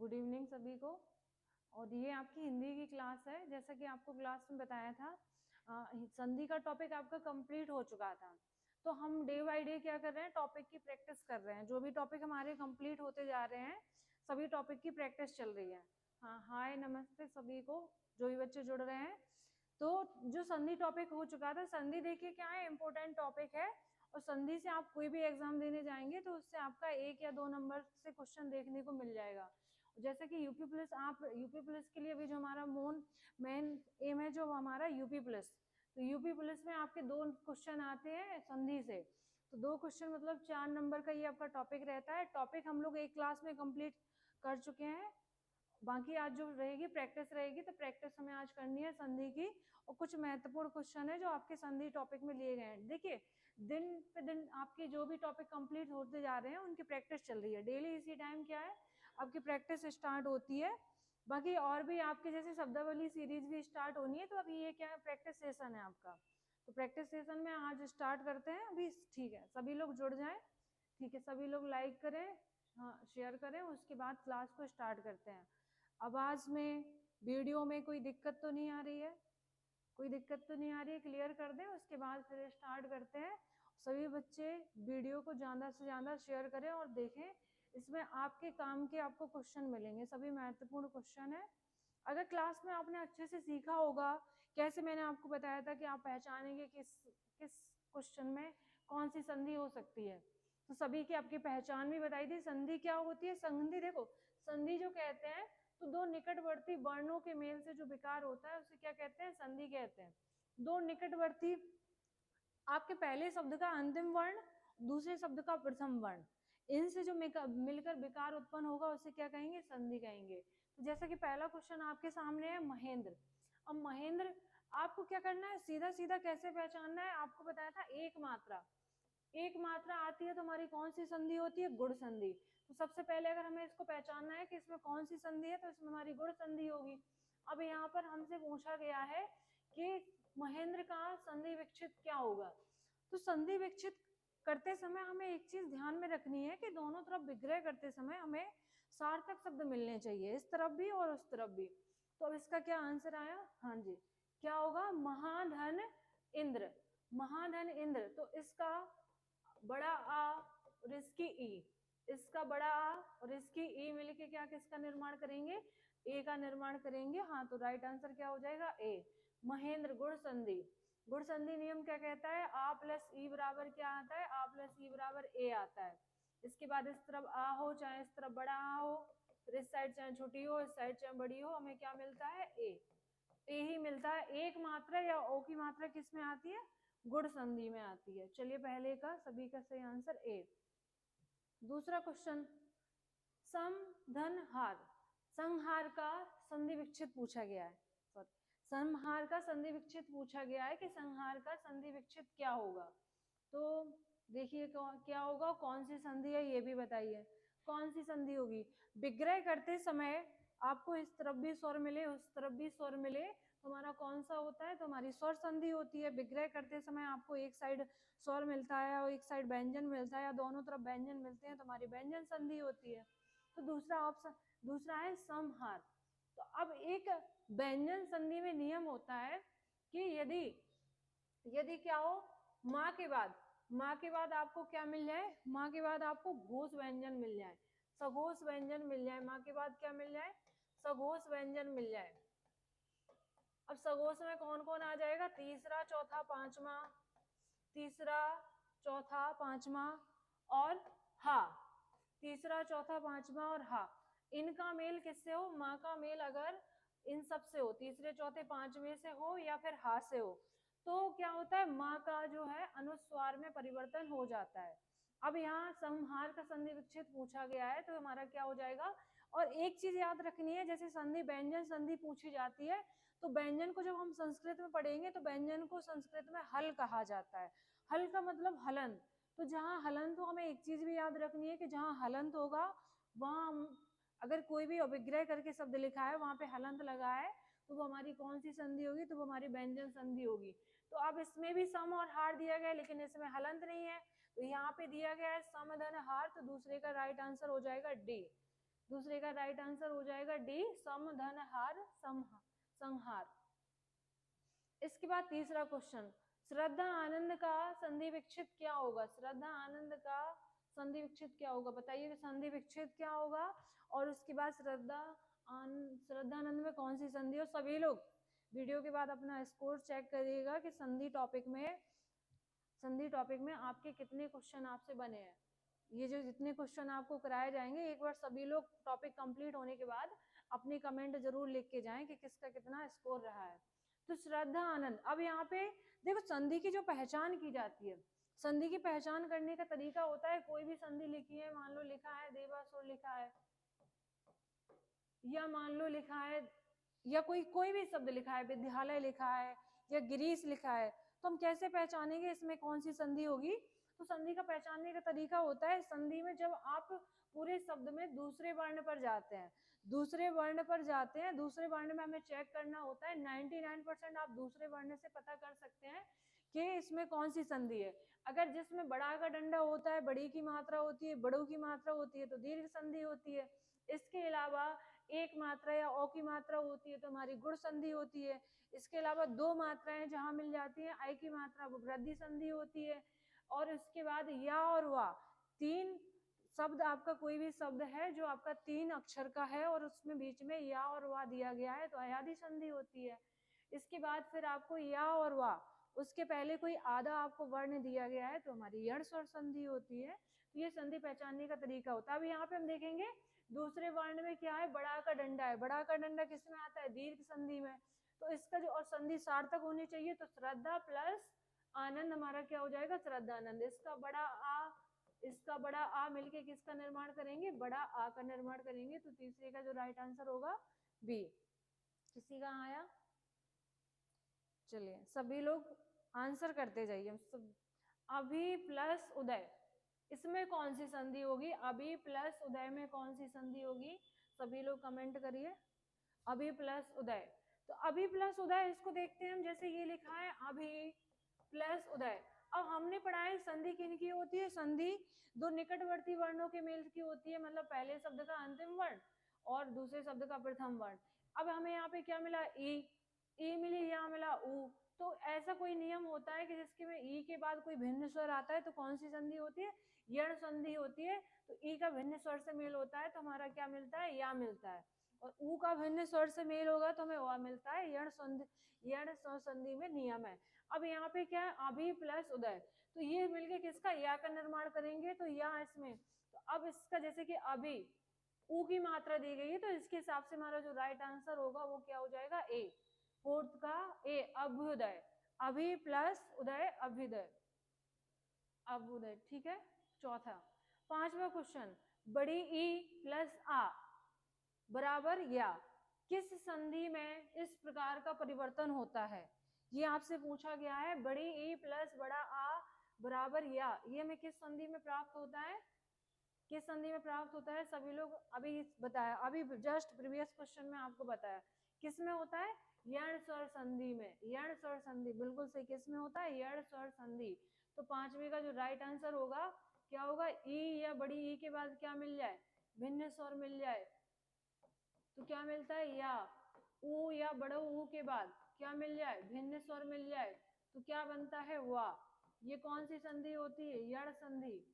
Good evening सभी को। और ये आपकी हिंदी की क्लास है। जैसा कि आपको क्लास में बताया था, संधि का टॉपिक आपका कंप्लीट हो चुका था। तो हम डे बाय डे क्या कर रहे हैं, टॉपिक की प्रैक्टिस कर रहे हैं। जो भी टॉपिक हमारे कंप्लीट होते जा रहे हैं, सभी टॉपिक की प्रैक्टिस चल रही है। हाँ, हाय नमस्ते सभी को, जो भी बच्चे जुड़ रहे हैं। तो जो संधि टॉपिक हो चुका था, संधि देखिए क्या है, इंपॉर्टेंट टॉपिक है। और संधि से आप कोई भी एग्जाम देने जाएंगे तो उससे आपका 1 या 2 नंबर से क्वेश्चन देखने को मिल जाएगा। जैसे कि यूपी पुलिस, आप यूपी पुलिस के लिए अभी जो हमारा मेन एम है, जो हमारा यूपी पुलिस, तो यूपी पुलिस में आपके 2 क्वेश्चन आते हैं संधि से। तो 2 क्वेश्चन मतलब 4 नंबर का ये आपका टॉपिक रहता है। टॉपिक हम लोग एक क्लास में कंप्लीट कर चुके हैं। बाकी आज जो रहेगी प्रैक्टिस रहेगी, तो प्रैक्टिस हमें आज करनी है संधि की। और कुछ महत्वपूर्ण क्वेश्चन है जो आपके संधि टॉपिक में लिए गए हैं। देखिए, दिन पे दिन आपके जो भी टॉपिक कंप्लीट होते जा रहे हैं उनकी प्रैक्टिस चल रही है। डेली इसी टाइम क्या है, आपकी प्रैक्टिस स्टार्ट होती है। बाकी और भी आपके जैसे शब्दावली सीरीज भी स्टार्ट होनी है। तो अभी ये क्या है, प्रैक्टिस सेशन है आपका। तो प्रैक्टिस सेशन में आज स्टार्ट करते हैं अभी। ठीक है, सभी लोग जुड़ जाएं। ठीक है, सभी लोग लाइक करें, हाँ शेयर करें, उसके बाद क्लास को स्टार्ट करते हैं। आवाज में, वीडियो में कोई दिक्कत तो नहीं आ रही है? कोई दिक्कत तो नहीं आ रही है? क्लियर कर दें, उसके बाद फिर स्टार्ट करते हैं। सभी बच्चे वीडियो को ज़्यादा से ज़्यादा शेयर करें और देखें। इसमें आपके काम के आपको क्वेश्चन मिलेंगे, सभी महत्वपूर्ण क्वेश्चन है। अगर क्लास में आपने अच्छे से सीखा होगा, कैसे मैंने आपको बताया था कि आप पहचानेंगे किस किस क्वेश्चन में कौन सी संधि हो सकती है, तो सभी की आपकी पहचान भी बताई थी। संधि क्या होती है? संधि देखो, संधि जो कहते हैं, तो 2 निकटवर्ती वर्णों के मेल से जो विकार होता है उसे क्या कहते हैं? संधि कहते हैं। 2 निकटवर्ती, आपके पहले शब्द का अंतिम वर्ण, दूसरे शब्द का प्रथम वर्ण, इनसे जो मिलकर विकार उत्पन्न होगा उसे क्या कहेंगे? संधि कहेंगे। तो जैसा कि पहला क्वेश्चन आपके सामने है, महेंद्र। अब महेंद्र, आपको क्या करना है, सीधा सीधा कैसे पहचानना है? आपको बताया था एक मात्रा, एक मात्रा आती है तो हमारी कौन सी संधि होती है? गुण संधि। तो सबसे पहले अगर हमें इसको पहचानना है कि इसमें कौन सी संधि है, तो इसमें हमारी गुण संधि होगी। अब यहाँ पर हमसे पूछा गया है कि महेंद्र का संधि विच्छेद क्या होगा। तो संधि विच्छेद करते समय हमें एक चीज ध्यान में रखनी है कि दोनों तरफ विग्रह करते समय हमें सार्थक शब्द मिलने चाहिए, इस तरफ भी और उस तरफ भी। तो अब इसका क्या आंसर आया? हाँ जी, क्या होगा? महाधन इंद्र। महाधन इंद्र। तो इसका बड़ा आ और इसकी ई, इसका बड़ा आ और इसकी ई मिलके क्या किसका निर्माण करेंगे? ए का निर्माण करेंगे। हाँ, तो राइट आंसर क्या हो जाएगा? ए, महेंद्र। गुण संधि, गुण संधि नियम क्या कहता है? आ प्लस ई बराबर क्या आता है? आ प्लस ई बराबर ए आता है। इसके बाद इस तरफ आ हो, चाहे इस तरफ बड़ा आ हो, फिर इस साइड चाहे छोटी हो, इस साइड चाहे बड़ी हो, हमें क्या मिलता है? ए ही मिलता है। एक मात्रा या ओ की मात्रा किस में आती है? गुण संधि में आती है। चलिए, पहले का सभी का सही आंसर ए। दूसरा क्वेश्चन, सम धन हार। संहार का संधि विच्छेद पूछा गया है। सॉरी, संहार का संधि विच्छेद पूछा गया है कि संहार का संधि विच्छेद क्या होगा। तो देखिए क्या होगा, कौन सी संधि है ये भी बताइए। कौन सी संधि होगी? विग्रह करते समय आपको इस तरफ भी स्वर मिले, उस तरफ भी स्वर मिले, तो हमारा कौन सा होता है? तो हमारी स्वर संधि होती है। विग्रह करते समय आपको एक साइड स्वर मिलता है और एक साइड व्यंजन मिलता है, या दोनों तरफ व्यंजन मिलते हैं, तो हमारी व्यंजन संधि होती है। तो दूसरा ऑप्शन, दूसरा है समहार। तो अब एक व्यंजन संधि में नियम होता है कि यदि यदि क्या हो, माँ के बाद, माँ के बाद आपको क्या मिल जाए? माँ के बाद आपको घोष व्यंजन मिल जाए, सघोष व्यंजन मिल जाए। माँ के बाद क्या मिल जाए? सघोष व्यंजन मिल जाए। अब सघोष में कौन कौन आ जाएगा? तीसरा, चौथा, पांचवा, तीसरा, चौथा, पांचवा और हा। तीसरा, चौथा, पांचवा और हा, इनका मेल किससे हो? माँ का मेल अगर इन सब से हो, तीसरे, चौथे, पांचवे से हो या फिर हा से हो, तो क्या होता है? माँ का जो है अनुस्वार में परिवर्तन हो जाता है। अब यहाँ संहार का संधि विच्छेद पूछा गया है, तो हमारा क्या हो जाएगा? और एक चीज याद रखनी है, जैसे संधि व्यंजन संधि पूछी जाती है, तो व्यंजन को जब हम संस्कृत में पढ़ेंगे तो व्यंजन को संस्कृत में हल कहा जाता है। हल का मतलब हलंत। तो जहाँ हलंत हो, हमें एक चीज भी याद रखनी है कि जहाँ हलंत होगा वहां अगर कोई भी अभिग्रह करके शब्द लिखा है, वहां पे हलंत लगा है, तो वो हमारी कौन सी संधि होगी? तो वो हमारी व्यंजन संधि होगी। तो अब इसमें भी सम और हार दिया गया है, लेकिन इसमें हलंत नहीं है, तो यहाँ पे दिया गया है सम धन हार, तो दूसरे का राइट आंसर हो जाएगा डी। दूसरे का राइट आंसर हो जाएगा डी, समधनहार, संहार। इसके बाद तीसरा क्वेश्चन, श्रद्धा आनंद का संधि विच्छेद क्या होगा? श्रद्धा आनंद का संधि विच्छेद क्या होगा? बताइए कि संधि विच्छेद क्या होगा। और उसके बाद श्रद्धानंद में कौन सी संधि? और सभी लोग वीडियो के बाद अपना स्कोर चेक करिएगा कि संधि टॉपिक में आपके कितने क्वेश्चन आपसे बने हैं। ये जो जितने क्वेश्चन आपको कराए जाएंगे, एक बार सभी लोग टॉपिक कंप्लीट होने के बाद अपनी कमेंट जरूर लिख के जाएं कि किसका कितना स्कोर रहा है। तो श्रद्धा आनंद, अब यहाँ पे देखो संधि की जो पहचान की जाती है, संधि की पहचान करने का तरीका होता है, कोई भी संधि लिखी है, मान लो लिखा है देवासुर लिखा है, या मान लो लिखा है, या कोई भी शब्द लिखा है, विद्यालय लिखा है या गिरीश लिखा है, तो हम कैसे पहचानेंगे इसमें कौन सी संधि होगी? तो संधि का पहचानने का तरीका होता है, संधि में जब आप पूरे शब्द में दूसरे वर्ण पर जाते हैं, दूसरे वर्ण में हमें चेक करना होता है। 99% आप दूसरे वर्ण से पता कर सकते हैं कि इसमें कौन सी संधि है। अगर जिसमें बड़ा का डंडा होता है, बड़ी की मात्रा होती है, बड़ों की मात्रा होती है, तो दीर्घ संधि होती है। इसके अलावा एक मात्रा या ओ की मात्रा होती है तो हमारी गुण संधि होती है। इसके अलावा दो मात्राएं जहां मिल जाती हैं, आई की मात्रा, वो वृद्धि संधि होती है। और उसके बाद या और वा, तीन शब्द, आपका कोई भी शब्द है जो आपका 3 अक्षर का है और उसमें बीच में या और वा दिया गया है, तो अयादि संधि होती है। इसके बाद फिर आपको या और वा, उसके पहले कोई आधा आपको वर्ण दिया गया है, तो हमारी यण स्वर संधि होती है। तो ये संधि पहचानने का तरीका होता है। अब यहाँ पे हम देखेंगे दूसरे वर्ण में क्या है, बड़ा का डंडा है। बड़ा का डंडा किस में आता है? दीर्घ संधि में। तो इसका जो, और संधि सार्थक होनी चाहिए, तो श्रद्धा प्लस आनंद हमारा क्या हो जाएगा? श्रद्धानंद। इसका बड़ा आ मिलके किसका निर्माण करेंगे? बड़ा आ का निर्माण करेंगे। तो तीसरे का जो राइट आंसर होगा बी। किसी का आया? चलिए सभी लोग आंसर करते जाइए। अभी प्लस उदय, इसमें कौन सी संधि होगी? अभी प्लस उदय में कौन सी संधि होगी? सभी लोग कमेंट करिए। अभी प्लस उदय, तो अभी प्लस उदय, इसको देखते हैं हम। जैसे ये लिखा है अभी प्लस उदय। अब हमने पढ़ा है संधि किनकी होती है? संधि दो निकटवर्ती वर्णों के मेल की होती है, मतलब पहले शब्द का अंतिम वर्ण और दूसरे शब्द का प्रथम वर्ण। अब हमें यहाँ पे क्या मिला? ई मिली, यहाँ मिला ऊ। तो ऐसा कोई नियम होता है कि जिसके में ई के बाद कोई भिन्न स्वर आता है तो कौन सी संधि होती है? यण संधि होती है। तो ई का भिन्न स्वर से मेल होता है तो हमारा क्या मिलता है? या मिलता है। और ऊ का भिन्न स्वर से मेल होगा तो हमें वा मिलता है। यण स्वर संधि में नियम है। अब यहाँ पे क्या है? अभी प्लस उदय, तो ये मिलके किसका? या का निर्माण करेंगे। तो या इसमें, तो अब इसका जैसे कि अभी ऊ की मात्रा दी गई है, तो इसके हिसाब से हमारा जो राइट आंसर होगा वो क्या हो जाएगा? ए। फोर्थ का ए, अभ्युदय। अभी प्लस उदय, अभ्युदय, अभ्युदय। ठीक है। चौथा, पांचवा क्वेश्चन, बड़ी ई प्लस आ बराबर या, किस संधि में इस प्रकार का परिवर्तन होता है? ये आपसे पूछा गया है। बड़ी ई प्लस बड़ा आ बराबर या, ये हमें किस संधि में प्राप्त होता है? किस संधि में प्राप्त होता है? सभी लोग अभी बताया, अभी जस्ट प्रीवियस क्वेश्चन में आपको बताया किस में होता है? यण स्वर संधि में। यण स्वर संधि बिल्कुल सही। किस में होता है? यण स्वर संधि। तो पांचवे का जो राइट आंसर होगा क्या होगा? ई या बड़ी ई के बाद क्या मिल जाए? भिन्न स्वर मिल जाए, तो क्या मिलता है? या। ऊ या बड़ो ऊ के बाद क्या मिल जाए? भिन्न स्वर मिल जाए, तो क्या बनता है? वा। ये कौन सी संधि होती है? यण संधि।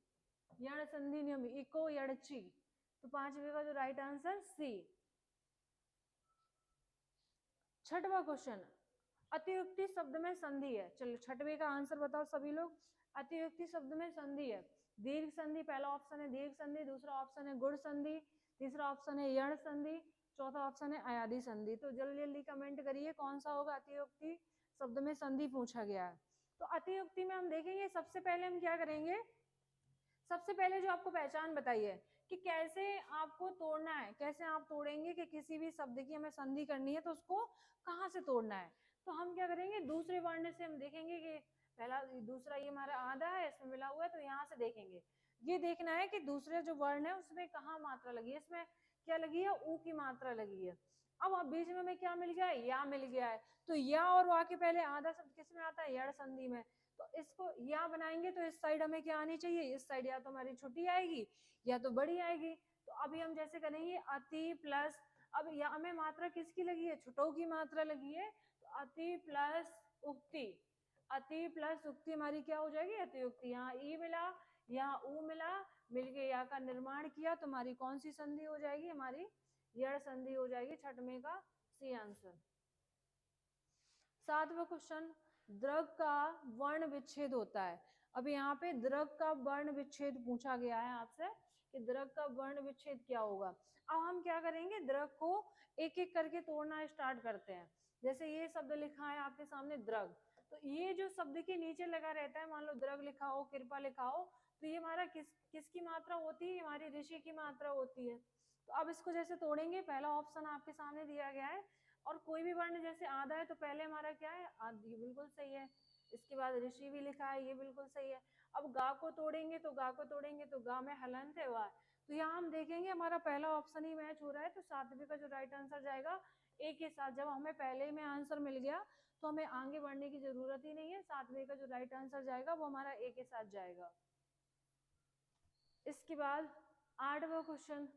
यण संधि नियम, इको यणची। तो पांचवे का जो राइट आंसर सी। छठवां क्वेश्चन, अतियुक्ति शब्द में संधि है। चलो छठवे का आंसर बताओ सभी लोग। अतियुक्ति शब्द में संधि है। दीर्घ संधि, पहला ऑप्शन है दीर्घ संधि, दूसरा ऑप्शन है गुण संधि, तीसरा ऑप्शन है यण संधि, चौथा ऑप्शन है अयादि संधि। तो जल्दी जल्दी कमेंट करिए कौन सा होगा। अतियुक्ति शब्द में संधि पूछा गया है। तो अतियुक्ति में हम देखेंगे, सबसे पहले हम क्या करेंगे? सबसे पहले जो आपको पहचान बताइए कि कैसे आपको तोड़ना है, कैसे आप तोड़ेंगे कि किसी भी शब्द की हमें संधि करनी है तो उसको कहाँ से तोड़ना है। तो हम क्या करेंगे? दूसरे वर्ण से हम देखेंगे कि पहला, दूसरा ये हमारा आधा है, इसमें मिला हुआ है, तो यहाँ से देखेंगे। ये देखना है कि दूसरे जो वर्ण है उसमें कहाँ मात्रा लगी है। इसमें क्या लगी है? ऊ की मात्रा लगी है। अब बीच में हमें क्या मिल गया है? या मिल गया है। तो या और वा के पहले आधा शब्द किस में आता है? यण संधि में। तो इसको या बनाएंगे तो इस साइड हमें क्या आनी चाहिए, इस साइड या तो हमारी छोटी आएगी या तो बड़ी आएगी। तो अभी हम जैसे करेंगे अति प्लस, अब या हमें मात्रा किसकी लगी है, छुटों की मात्रा लगी है, तो अति प्लस उक्ति, अति प्लस उक्ति हमारी क्या हो जाएगी, अति उक्ति। यहाँ ई मिला, यहाँ ऊ मिला, मिलके या का निर्माण किया, तो हमारी कौन सी संधि हो जाएगी, हमारी यड़ संधि हो जाएगी। छठवें का सी आंसर। सातवां क्वेश्चन, द्रव का वर्ण विच्छेद होता है। अब यहाँ पे द्रव का वर्ण विच्छेद पूछा गया है आपसे कि द्रव का वर्ण विच्छेद क्या होगा। अब हम क्या करेंगे, द्रव को एक एक करके तोड़ना स्टार्ट करते हैं। जैसे ये शब्द लिखा है आपके सामने द्रव, तो ये जो शब्द के नीचे लगा रहता है, मान लो द्रव लिखा हो, कृपा लिखा हो, तो ये हमारा किसकी मात्रा होती है, हमारी ऋषि की मात्रा होती है। तो अब इसको जैसे तोड़ेंगे, पहला ऑप्शन आपके सामने दिया गया है, और कोई भी वर्ण जैसे आधा है तो पहले हमारा क्या है, आधी, बिल्कुल सही है। इसके बाद ऋषि भी लिखा है, ये बिल्कुल सही है। अब गा को तोड़ेंगे तो गा को तोड़ेंगे तो गा में हलंत है वा, तो यहाँ हम देखेंगे हमारा पहला ऑप्शन ही मैच हो रहा है, तो सातवें का जो राइट आंसर जाएगा एक के साथ। जब हमें पहले में आंसर मिल गया तो हमें आगे बढ़ने की जरूरत ही नहीं है, सातवें का जो राइट आंसर जाएगा वो हमारा एक के साथ जाएगा। इसके बाद आठवां क्वेश्चन,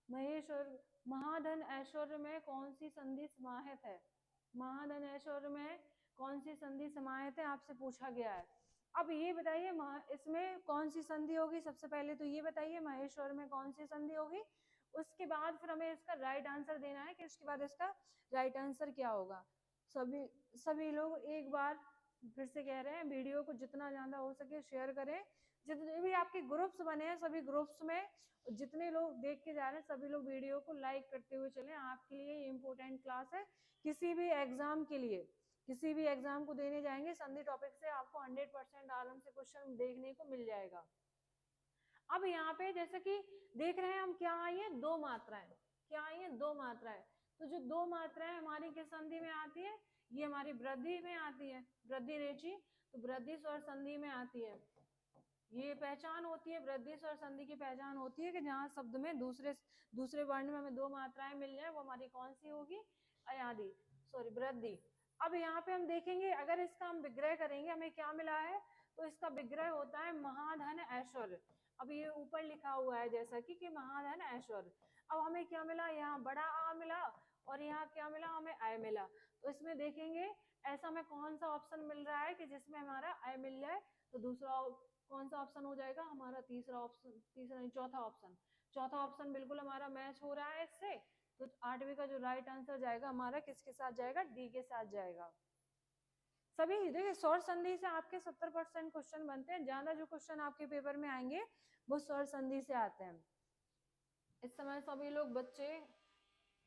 महेश्वर महाधन ऐश्वर्य में कौन सी संधि समाहित है, महाधन ऐश्वर्य में कौन सी संधि समाहित है, आपसे पूछा गया है। अब ये बताइए इसमें कौन सी संधि होगी, सबसे पहले तो ये बताइए महेश्वर में कौन सी संधि होगी, उसके बाद फिर हमें इसका राइट आंसर देना है कि उसके बाद इसका राइट आंसर क्या होगा। सभी लोग एक बार फिर से कह रहे हैं, वीडियो को जितना ज्यादा हो सके शेयर करें। जितने भी आपके ग्रुप्स बने हैं, सभी ग्रुप्स में जितने लोग देख के जा रहे हैं, सभी लोग वीडियो को लाइक करते हुए चलें। आपके लिए इम्पोर्टेंट क्लास है, किसी भी एग्जाम के लिए, किसी भी एग्जाम को देने जाएंगे, संधि टॉपिक से आपको 100% आराम से क्वेश्चन देखने को मिल जाएगा। अब यहाँ पे जैसे कि देख रहे हैं हम, क्या आई है, दो मात्राएं, क्या आई है, दो मात्राएं। तो जो दो मात्राएं हमारी किस संधि में आती है, ये हमारी वृद्धि में आती है, वृद्धि रेची, तो वृद्धि स्वर संधि में आती है। ये पहचान होती है, वृद्धि स्वर संधि की पहचान होती है कि जहाँ शब्द में दूसरे वर्ण में हमें दो मात्राएं मिल जाए, वो हमारी कौन सी होगी, अयादि, सॉरी वृद्धि। अब यहाँ पे हम देखेंगे, अगर इसका हम विग्रह करेंगे, हमें क्या मिला है, तो इसका विग्रह होता है महाधन ऐश्वर्य। अब ये ऊपर लिखा हुआ है जैसा कि महाधन ऐश्वर्य। अब हमें क्या मिला, यहाँ बड़ा आ मिला, और यहाँ क्या मिला, हमें आय मिला। तो इसमें देखेंगे ऐसा हमें कौन सा ऑप्शन मिल रहा है कि जिसमें हमारा आय मिल जाए, तो दूसरा कौन सा ऑप्शन हो जाएगा, हमारा तीसरा ऑप्शन, तीसरा नहीं चौथा ऑप्शन, चौथा ऑप्शन बिल्कुल हमारा मैच हो रहा है इससे। तो आठवीं का जो राइट आंसर जाएगा हमारा किसके साथ जाएगा, डी के साथ जाएगा। सभी देखिए स्वर संधि से आपके 70% क्वेश्चन बनते हैं, ज्यादा जो क्वेश्चन आपके पेपर में आएंगे वो स्वर संधि से आते हैं। इस समय सभी लोग बच्चे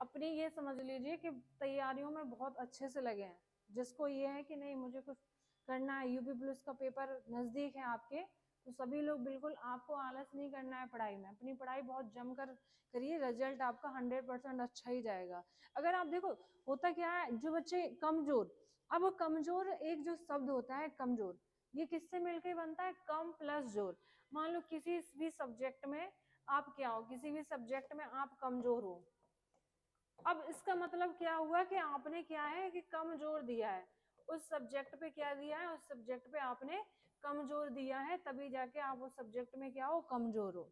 अपनी ये समझ लीजिए कि तैयारियों में बहुत अच्छे से लगे हैं। जिसको ये है कि नहीं मुझे कुछ करना है, यूपी पुलिस का पेपर नजदीक है आपके, तो सभी लोग बिल्कुल, आपको आलस नहीं करना है पढ़ाई में, अपनी पढ़ाई बहुत जमकर करिए, रिजल्ट आपका 100% अच्छा ही जाएगा। अगर आप देखो होता क्या है, जो बच्चे कमजोर, अब कमजोर एक जो शब्द होता है कमजोर, ये किससे मिलकर बनता है, कम प्लस जोर। मान लो किसी भी सब्जेक्ट में आप क्या हो, किसी भी सब्जेक्ट में आप कमजोर हो, अब इसका मतलब क्या हुआ कि आपने क्या है कि कम जोर दिया है उस सब्जेक्ट पे, क्या दिया है उस सब्जेक्ट पे आपने कमजोर दिया है, तभी जाके आप उस सब्जेक्ट में क्या हो, कमजोर हो।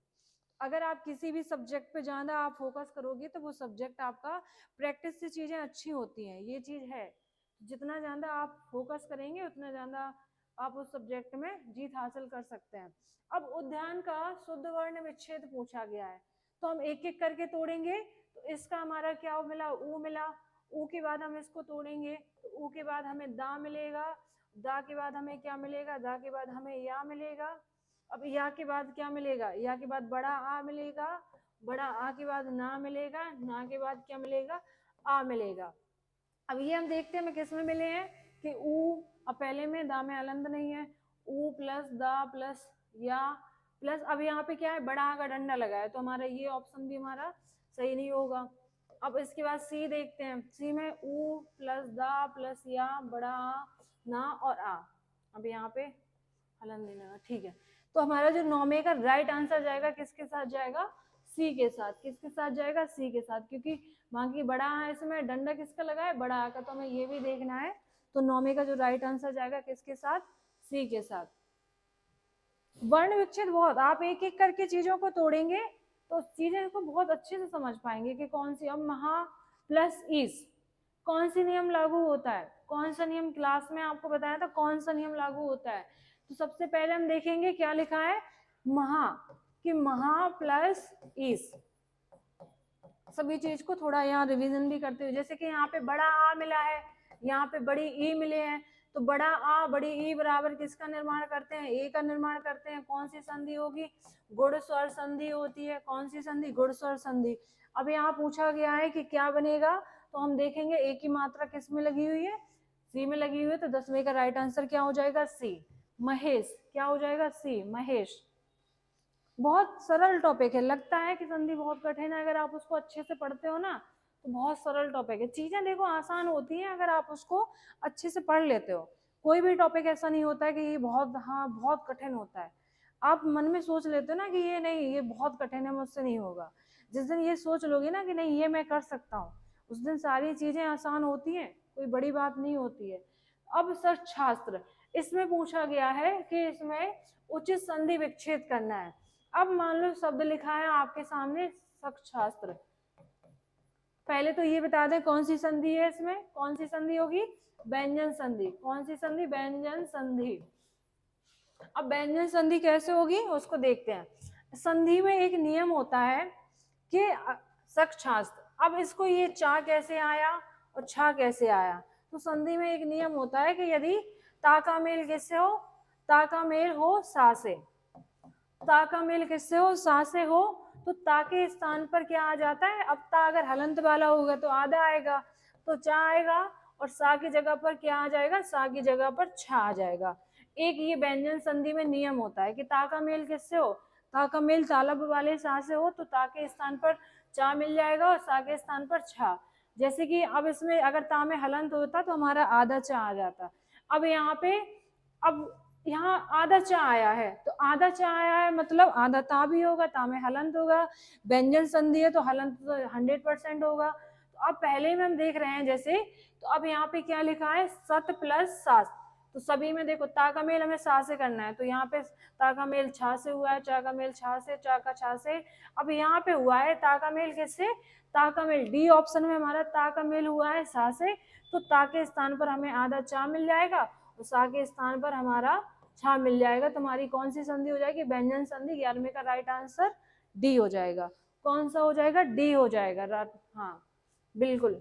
अगर आप किसी भी सब्जेक्ट पे ज्यादा आप फोकस करोगे तो वो सब्जेक्ट आपका, प्रैक्टिस से चीजें अच्छी होती हैं, ये चीज है। जितना ज्यादा आप फोकस करेंगे उतना ज्यादा आप उस सब्जेक्ट में जीत हासिल कर सकते हैं। अब उद्यान का शुद्ध वर्ण विच्छेद पूछा गया है, तो हम एक एक करके तोड़ेंगे। तो इसका हमारा क्या मिला, ऊ मिला, ऊ के बाद हम इसको तोड़ेंगे, तो ऊ के बाद हमें दा मिलेगा, दा के बाद हमें क्या मिलेगा, दा के बाद हमें या मिलेगा। अब या के बाद क्या मिलेगा, या के बाद बड़ा आ मिलेगा, बड़ा आ के बाद ना मिलेगा, ना के बाद क्या मिलेगा, आ मिलेगा। अब ये हम देखते हैं हमें किस में मिले हैं कि ऊ, अब पहले में दा में अलंद नहीं है, ऊ प्लस दा प्लस या प्लस, अब यहाँ पे क्या है, बड़ा आ का डंडा लगा है, तो हमारा ये ऑप्शन भी हमारा सही नहीं होगा। अब इसके बाद सी देखते हैं, सी में ऊ प्लस दा प्लस या बड़ा आ ना और आ, अब यहाँ पे हलन देने का, ठीक है। तो हमारा जो 9वें का राइट आंसर जाएगा किसके साथ जाएगा, सी के साथ। किसके साथ जाएगा, सी के साथ, क्योंकि वहां की बड़ा है, इसमें डंडा किसका लगा है, बड़ा आ का, तो हमें ये भी देखना है। तो 9वें का जो राइट आंसर जाएगा किसके साथ, सी के साथ। वर्ण विच्छेद बहुत, आप एक एक करके चीजों को तोड़ेंगे तो चीजें को बहुत अच्छे से समझ पाएंगे कि कौन सी। अब महा प्लस इस, कौन सी नियम लागू होता है, कौन सा नियम क्लास में आपको बताया था, कौन सा नियम लागू होता है। तो सबसे पहले हम देखेंगे क्या लिखा है, महा, कि महा प्लस इस। सभी चीज को थोड़ा यहाँ रिवीजन भी करते हुए, जैसे कि यहाँ पे बड़ा आ मिला है, यहाँ पे बड़ी ई मिले हैं, तो बड़ा आ बड़ी ई बराबर किसका निर्माण करते हैं, ए का निर्माण करते हैं। कौन सी संधि होगी, गुण स्वर संधि होती है। कौन सी संधि, गुण स्वर संधि। अब यहाँ पूछा गया है कि क्या बनेगा, तो हम देखेंगे ए की मात्रा किस में लगी हुई है, सी में लगी हुई है, तो 10वें का राइट आंसर क्या हो जाएगा, सी। महेश, क्या हो जाएगा, सी, महेश। बहुत सरल टॉपिक है, लगता है कि संधि बहुत कठिन है, अगर आप उसको अच्छे से पढ़ते हो ना तो बहुत सरल टॉपिक है। चीजें देखो आसान होती हैं अगर आप उसको अच्छे से पढ़ लेते हो। कोई भी टॉपिक ऐसा नहीं होता है कि ये बहुत, हाँ बहुत कठिन होता है। आप मन में सोच लेते हो ना कि ये नहीं, ये बहुत कठिन है, मुझसे नहीं होगा। जिस दिन ये सोच लोगे ना कि नहीं ये मैं कर सकता हूँ, उस दिन सारी चीजें आसान होती हैं, कोई बड़ी बात नहीं होती है। अब शास्त्र, इसमें पूछा गया है कि इसमें उचित संधि विच्छेद करना है। अब मान लो शब्द लिखा है आपके सामने शास्त्र, पहले तो ये बता दें कौन सी संधि है इसमें, कौन सी संधि होगी, व्यंजन संधि। कौन सी संधि, व्यंजन संधि। अब व्यंजन संधि कैसे होगी उसको देखते हैं। संधि में एक नियम होता है कि शास्त्र, अब इसको ये चा कैसे आया और छा कैसे आया, तो संधि में एक नियम होता है कि यदि ता का मेल किससे हो, ता का मेल हो सा से, ता का मेल किससे हो, सा से हो, तो ता के स्थान पर क्या आ जाता है, अब ता अगर हलंत वाला होगा तो आधा आएगा, तो चा आएगा, और सा की जगह पर क्या आ जाएगा, सा की जगह पर छा आ जाएगा। एक ये व्यंजन संधि में नियम होता है कि ता का मेल किससे हो, ता का मेल तालब वाले सा से हो, तो ता के स्थान पर चा मिल जाएगा और सा के स्थान पर छा। जैसे कि अब इसमें अगर ता में हलंत होता तो हमारा आधा चा आ जाता। अब यहाँ पे, अब यहाँ आधा चा आया है, तो आधा चा आया है मतलब आधा ता भी होगा, ता में हलंत होगा। व्यंजन संधि है तो हलंत तो 100% होगा। तो अब पहले में हम देख रहे हैं जैसे, तो अब यहाँ पे क्या लिखा है, सत प्लस सास, तो सभी में देखो ता का मेल हमें सा से करना है, तो यहाँ पे ता का मेल छा से हुआ है, चा का मेल छा से, चा का छा से। अब यहाँ पे हुआ है ता का मेल किससे, ता का मेल डी ऑप्शन में हमारा ता का मेल हुआ है सा से, तो ता के स्थान पर हमें आधा चा मिल जाएगा और सा के स्थान पर हमारा छा मिल जाएगा। तुम्हारी कौन सी संधि हो जाएगी, व्यंजन संधि। 11वें का राइट आंसर डी हो जाएगा। कौन सा हो जाएगा, डी हो जाएगा। हाँ बिल्कुल,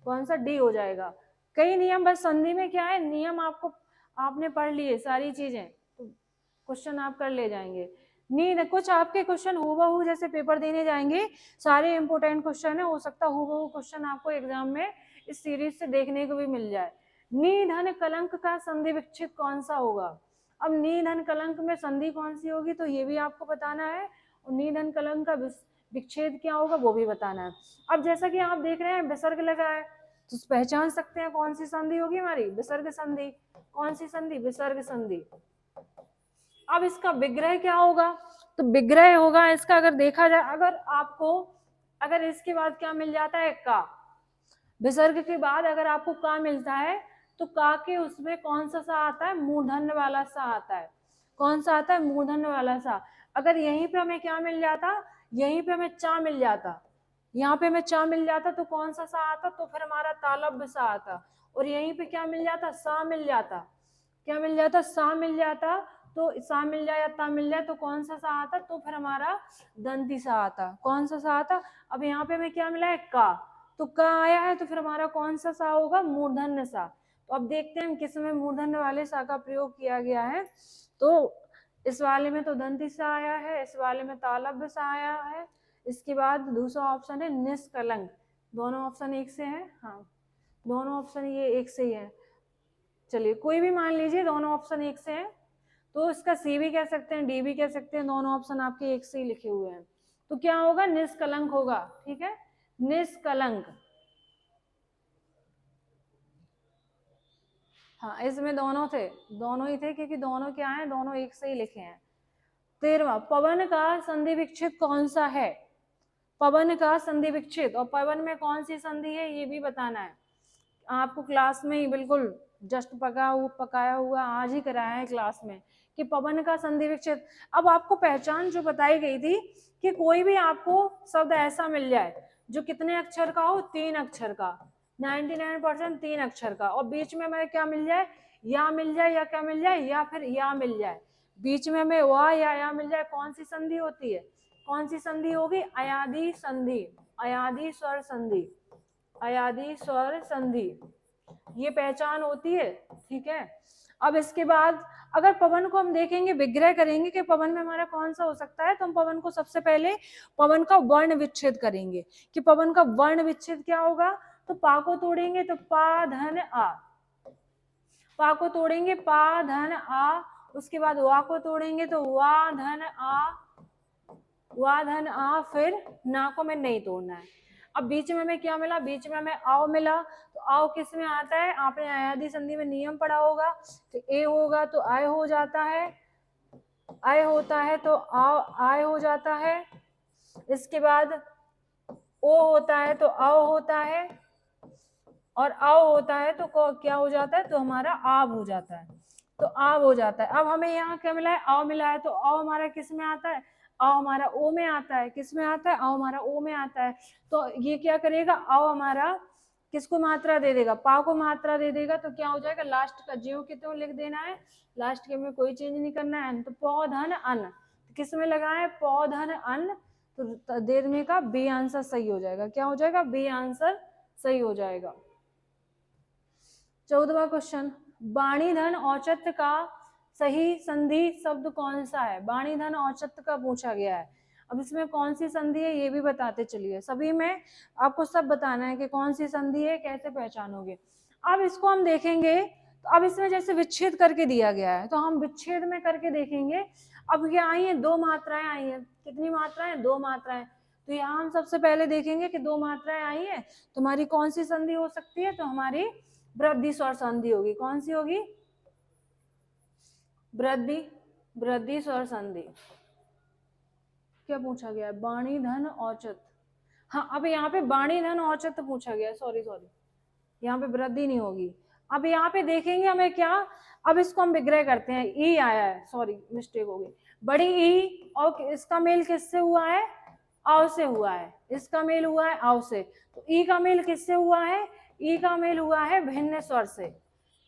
कौन सा, डी हो जाएगा। कई नियम, बस संधि में क्या है, नियम आपको आपने पढ़ लिए सारी चीजें, तो क्वेश्चन आप कर ले जाएंगे। नहीं, कुछ आपके क्वेश्चन हूबहू जैसे पेपर देने जाएंगे, सारे इंपोर्टेंट क्वेश्चन है, हो सकता है हूबहू क्वेश्चन आपको एग्जाम में इस सीरीज से देखने को भी मिल जाए। नी धन कलंक का संधि विच्छेद कौन सा होगा। अब नी धन कलंक में संधि कौन सी होगी, तो ये भी आपको बताना है, और नी धन कलंक का विच्छेद क्या होगा वो भी बताना है। अब जैसा कि आप देख रहे हैं विसर्ग लगा है, तो पहचान सकते हैं कौन सी संधि होगी हमारी, विसर्ग संधि। कौन सी संधि, विसर्ग संधि। अब इसका विग्रह क्या होगा, तो विग्रह होगा इसका, अगर देखा जाए, अगर आपको, अगर इसके बाद क्या मिल जाता है, का, विसर्ग के बाद अगर आपको का मिलता है, तो का के उसमें कौन सा आता है, मूर्धन्य वाला सा आता है। कौन सा आता है, मूर्धन्य वाला सा। अगर यहीं पे हमें क्या मिल जाता, यहीं पे हमें चा मिल जाता, यहाँ पे हमें चा मिल जाता, तो कौन सा सा आता, तो फिर हमारा तालब्य सा आता। और यहीं पे क्या मिल जाता, सा मिल जाता, क्या मिल जाता, सा मिल जाता। तो सा मिल जाए या ता मिल जाए तो कौन सा सा आता, तो फिर हमारा दंती सा आता। कौन सा सा आता, अब यहाँ पे हमें क्या मिला है, का, तो का आया है, तो फिर हमारा कौन सा सा होगा, मूर्धन्य सा। तो अब देखते हैं किस में मूर्धन्य वाले सा का प्रयोग किया गया है। तो इस वाले में तो दंती सा आया है, इस वाले में तालब्य सा आया है। इसके बाद दूसरा ऑप्शन है निष्कलंक। दोनों ऑप्शन एक से हैं, हाँ दोनों ऑप्शन ये एक से ही है। चलिए कोई भी मान लीजिए, दोनों ऑप्शन एक से हैं, तो इसका सी भी कह सकते हैं, डी भी कह सकते हैं, दोनों ऑप्शन आपके एक से ही लिखे हुए हैं। तो क्या होगा, निष्कलंक होगा। ठीक है, निष्कलंक। हाँ इसमें दोनों थे, दोनों ही थे, क्योंकि दोनों क्या है, दोनों एक से ही लिखे हैं। 13वां, पवन का संधि विच्छेद कौन सा है। पवन का संधि विच्छेद, और पवन में कौन सी संधि है ये भी बताना है आपको, क्लास में ही बिल्कुल जस्ट पकाया हुआ आज ही कराया है क्लास में कि पवन का संधि विच्छेद। अब आपको पहचान जो बताई गई थी कि कोई भी आपको शब्द ऐसा मिल जाए जो कितने अक्षर का हो, 3 अक्षर का, 99% 3 अक्षर का, और बीच में हमें क्या मिल जाए, या मिल जाए, या क्या मिल जाए, या फिर या मिल जाए, बीच में हमें वा या मिल जाए, कौन सी संधि होती है, कौन सी संधि होगी, अयादी संधि, अयादी स्वर संधि, अयादी स्वर संधि, ये पहचान होती है। ठीक है, अब इसके बाद अगर पवन को हम देखेंगे, विग्रह करेंगे कि पवन में हमारा कौन सा हो सकता है, तो हम पवन को सबसे पहले पवन का वर्ण विच्छेद करेंगे कि पवन का वर्ण विच्छेद क्या होगा। तो पा को तोड़ेंगे तो पा धन आ, पा को तोड़ेंगे पा धन आ, उसके बाद वा को तोड़ेंगे तो वा धन आ, वा धन आ, फिर ना को में नहीं तोड़ना है। अब बीच में हमें क्या मिला, बीच में हमें आओ मिला, तो आओ किस में आता है, आपने अयादी संधि में नियम पढ़ा होगा, तो ए होगा तो आय हो जाता है, आय होता है तो आओ आय हो जाता है, इसके बाद ओ होता है तो आओ होता है, और आओ होता है तो क्या हो जाता है, तो हमारा आब हो जाता है, तो आब हो जाता है। अब हमें यहाँ क्या मिला है, आओ मिला है, तो आओ हमारा किस में आता है, आओ हमारा ओ में आता है, किस में आता है, आओ हमारा ओ में आता है, तो ये क्या करेगा, आओ हमारा किसको मात्रा दे देगा, पा को मात्रा दे देगा, तो क्या हो जाएगा, लास्ट का ज्यों की त्यों लिख देना है, लास्ट के में कोई चेंज नहीं करना है, तो पौधन अन्न, तो किस में लगा है, पौधन अन्न, तो दे देने का बी आंसर सही हो जाएगा, क्या हो जाएगा, बी आंसर सही हो जाएगा। 14वां क्वेश्चन, बाणी धन औचत्य का सही संधि शब्द कौन सा है, बाणी धन औचत्य का पूछा गया है। अब इसमें कौन सी संधि है ये भी बताते चलिए, सभी में आपको सब बताना है कि कौन सी संधि है, कैसे पहचानोगे। अब इसको हम देखेंगे, तो अब इसमें जैसे विच्छेद करके दिया गया है, तो हम विच्छेद में करके देखेंगे। अब क्या आई है, 2 मात्राएं आई है, कितनी मात्राएं, 2 मात्राएं, तो यहाँ हम सबसे पहले देखेंगे कि 2 मात्राएं आई है, तुम्हारी कौन सी संधि हो सकती है, तो हमारी वृद्धि स्वर संधि होगी, कौन सी होगी, वृद्धि स्वर संधि। क्या पूछा गया है, बाणी धन औचत, हाँ अब यहाँ पे बाणी धन औचत पूछा गया, सॉरी यहाँ पे वृद्धि नहीं होगी। अब यहाँ पे देखेंगे हमें क्या, अब इसको हम विग्रह करते हैं, ई आया है, सॉरी मिस्टेक हो गई, बड़ी ई, और इसका मेल किससे हुआ है, आओ से हुआ है, इसका मेल हुआ है आओ से, तो ई का मेल किससे हुआ है, ई का मेल हुआ है भिन्न स्वर से,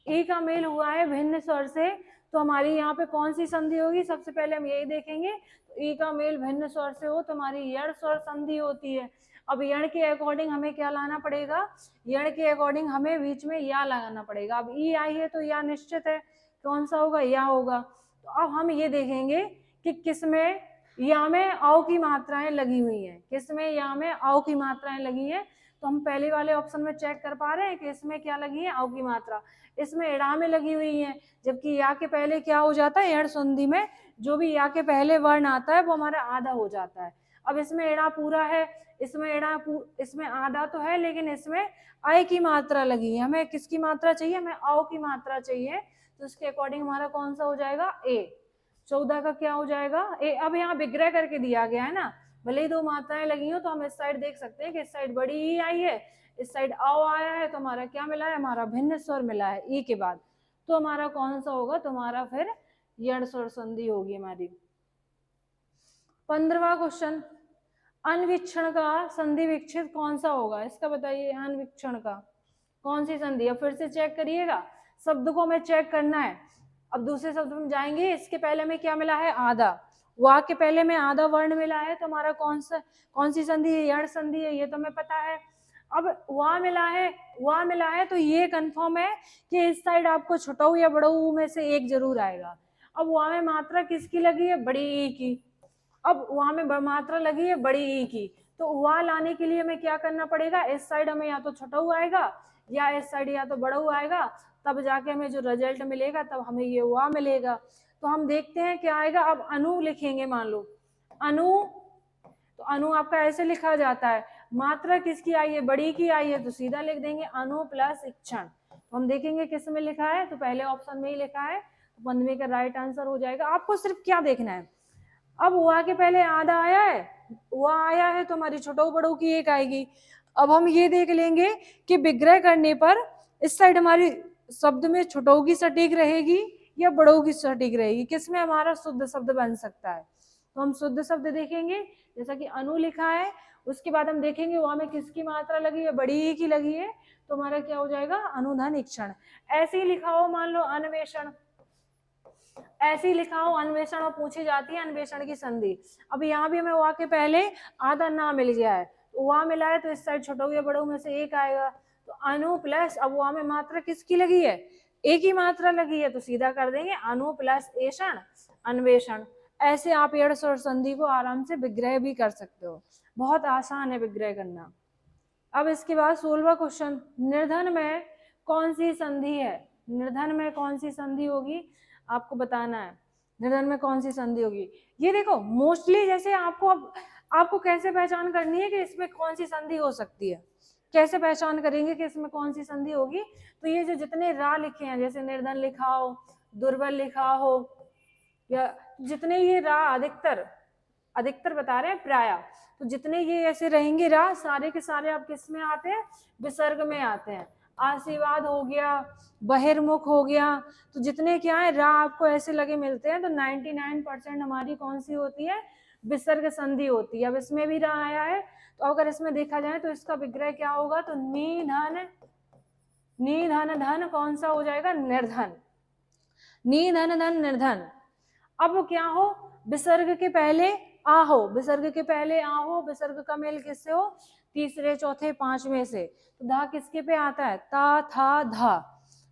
ई का मेल हुआ है भिन्न स्वर से, तो हमारी यहाँ पे कौन सी संधि होगी, सबसे पहले हम यही देखेंगे, तो ई का मेल भिन्न स्वर से हो तो हमारी यण स्वर संधि होती है। अब यण के अकॉर्डिंग हमें क्या लाना पड़ेगा, यण के अकॉर्डिंग हमें बीच में या लगाना पड़ेगा। अब ई आई है तो या निश्चित है, कौन सा होगा, या होगा। तो अब हम ये देखेंगे कि किसमें या में आओ की मात्राएं लगी हुई हैं, किसमें या में आओ की मात्राएं लगी हैं, तो हम पहले वाले ऑप्शन में चेक कर पा रहे हैं कि इसमें क्या लगी है, आओ की मात्रा, इसमें एड़ा में लगी हुई है, जबकि या के पहले क्या हो जाता है, यण संधि में जो भी या के पहले वर्ण आता है वो हमारा आधा हो जाता है। अब इसमें एड़ा पूरा है, इसमें आधा तो है, लेकिन इसमें आय की मात्रा लगी है, हमें किसकी मात्रा चाहिए, हमें आओ की मात्रा चाहिए, तो इसके अकॉर्डिंग हमारा कौन सा हो जाएगा, ए। 14 का क्या हो जाएगा, ए। अब यहाँ विग्रह करके दिया गया है ना, भले ही 2 मात्राएं लगी हो, तो हम इस साइड देख सकते हैं कि इस साइड बड़ी ई आई है, इस साइड आओ आया है, तो हमारा क्या मिला है, हमारा भिन्न स्वर मिला है ई के बाद, तो हमारा कौन सा होगा, तो हमारा फिर यण स्वर संधि होगी हमारी। 15वां क्वेश्चन, अनविक्षण का संधि विच्छेद कौन सा होगा, इसका बताइए, अनविक्षण का कौन सी संधि है, फिर से चेक करिएगा, शब्द को हमें चेक करना है। अब दूसरे शब्द में जाएंगे, इसके पहले में क्या मिला है, आधा, वा के पहले में आधा वर्ण मिला है, तो हमारा कौन सी संधि है, यण संधि है, ये तो हमें पता है। अब वा मिला है तो ये कंफर्म है कि इस साइड आपको छोटाऊ या बड़ऊ में से एक जरूर आएगा। अब वा में मात्रा किसकी लगी है, बड़ी ई की, अब वहां में मात्रा लगी है बड़ी ई की, तो वा लाने के लिए हमें क्या करना पड़ेगा, इस साइड हमें या तो छोटाऊ आएगा या इस साइड या तो बड़ऊ आएगा, तब जाके हमें जो रिजल्ट मिलेगा तब हमें ये वा मिलेगा। तो हम देखते हैं क्या आएगा। अब अनु लिखेंगे, मान लो अनु, तो अनु आपका ऐसे लिखा जाता है, मात्रा किसकी आई है, बड़ी की आई है, तो सीधा लिख देंगे अनु प्लस इक्षण। तो हम देखेंगे किस में लिखा है, तो पहले ऑप्शन में ही लिखा है, तो 15वें का राइट आंसर हो जाएगा। आपको सिर्फ क्या देखना है, अब वा के पहले आधा आया है, वा आया है, तो हमारी छोटो बड़ों की एक आएगी। अब हम ये देख लेंगे कि विग्रह करने पर इस साइड हमारी शब्द में छोटों की सटीक रहेगी या बड़ों की सटीक रहेगी, किसमें हमारा शुद्ध शब्द बन सकता है। तो हम शुद्ध शब्द देखेंगे, जैसा कि अनु लिखा है, उसके बाद हम देखेंगे वहां में किसकी मात्रा लगी है, बड़ी ही की लगी है, तो हमारा क्या हो जाएगा, अनुधन इक्षण। ऐसे ही लिखा हो मान लो अन्वेषण, ऐसे ही लिखा हो अन्वेषण और पूछी जाती है अन्वेषण की संधि। अब यहाँ भी हमें वहां के पहले आधा ना मिल गया है, तो वहां मिला है तो इस साइड छोटों या बड़ों में से एक आएगा, तो अनु प्लस, अब वहां में मात्रा किसकी लगी है, एक ही मात्रा लगी है, तो सीधा कर देंगे अनु प्लस एषण अन्वेषण। ऐसे आप एड़ स्वर संधि को आराम से विग्रह भी कर सकते हो, बहुत आसान है विग्रह करना। अब इसके बाद 16वां क्वेश्चन, निर्धन में कौन सी संधि है, निर्धन में कौन सी संधि होगी आपको बताना है, निर्धन में कौन सी संधि होगी। ये देखो मोस्टली जैसे आपको कैसे पहचान करनी है कि इसमें कौन सी संधि हो सकती है, कैसे पहचान करेंगे कि इसमें कौन सी संधि होगी, तो ये जो जितने रा लिखे हैं, जैसे निर्धन लिखा हो, दुर्बल लिखा हो, या जितने ये रा अधिकतर बता रहे हैं प्राय, तो जितने ये ऐसे रहेंगे रा, सारे के सारे आप किस में आते हैं, विसर्ग में आते हैं। आशीर्वाद हो गया, बहिर्मुख हो गया, तो जितने क्या है रा आपको ऐसे लगे मिलते हैं, तो 99% हमारी कौन सी होती है, विसर्ग संधि होती है। अब इसमें भी रा आया है, तो अगर इसमें देखा जाए तो इसका विग्रह क्या होगा, तो नी धन धन कौन सा हो जाएगा, निर्धन, नी धन धन निर्धन। अब क्या हो, विसर्ग के पहले आ हो, विसर्ग के पहले आ हो, विसर्ग का मेल किससे हो, तीसरे चौथे पांचवें से, तो धा किसके पे आता है, ता था धा,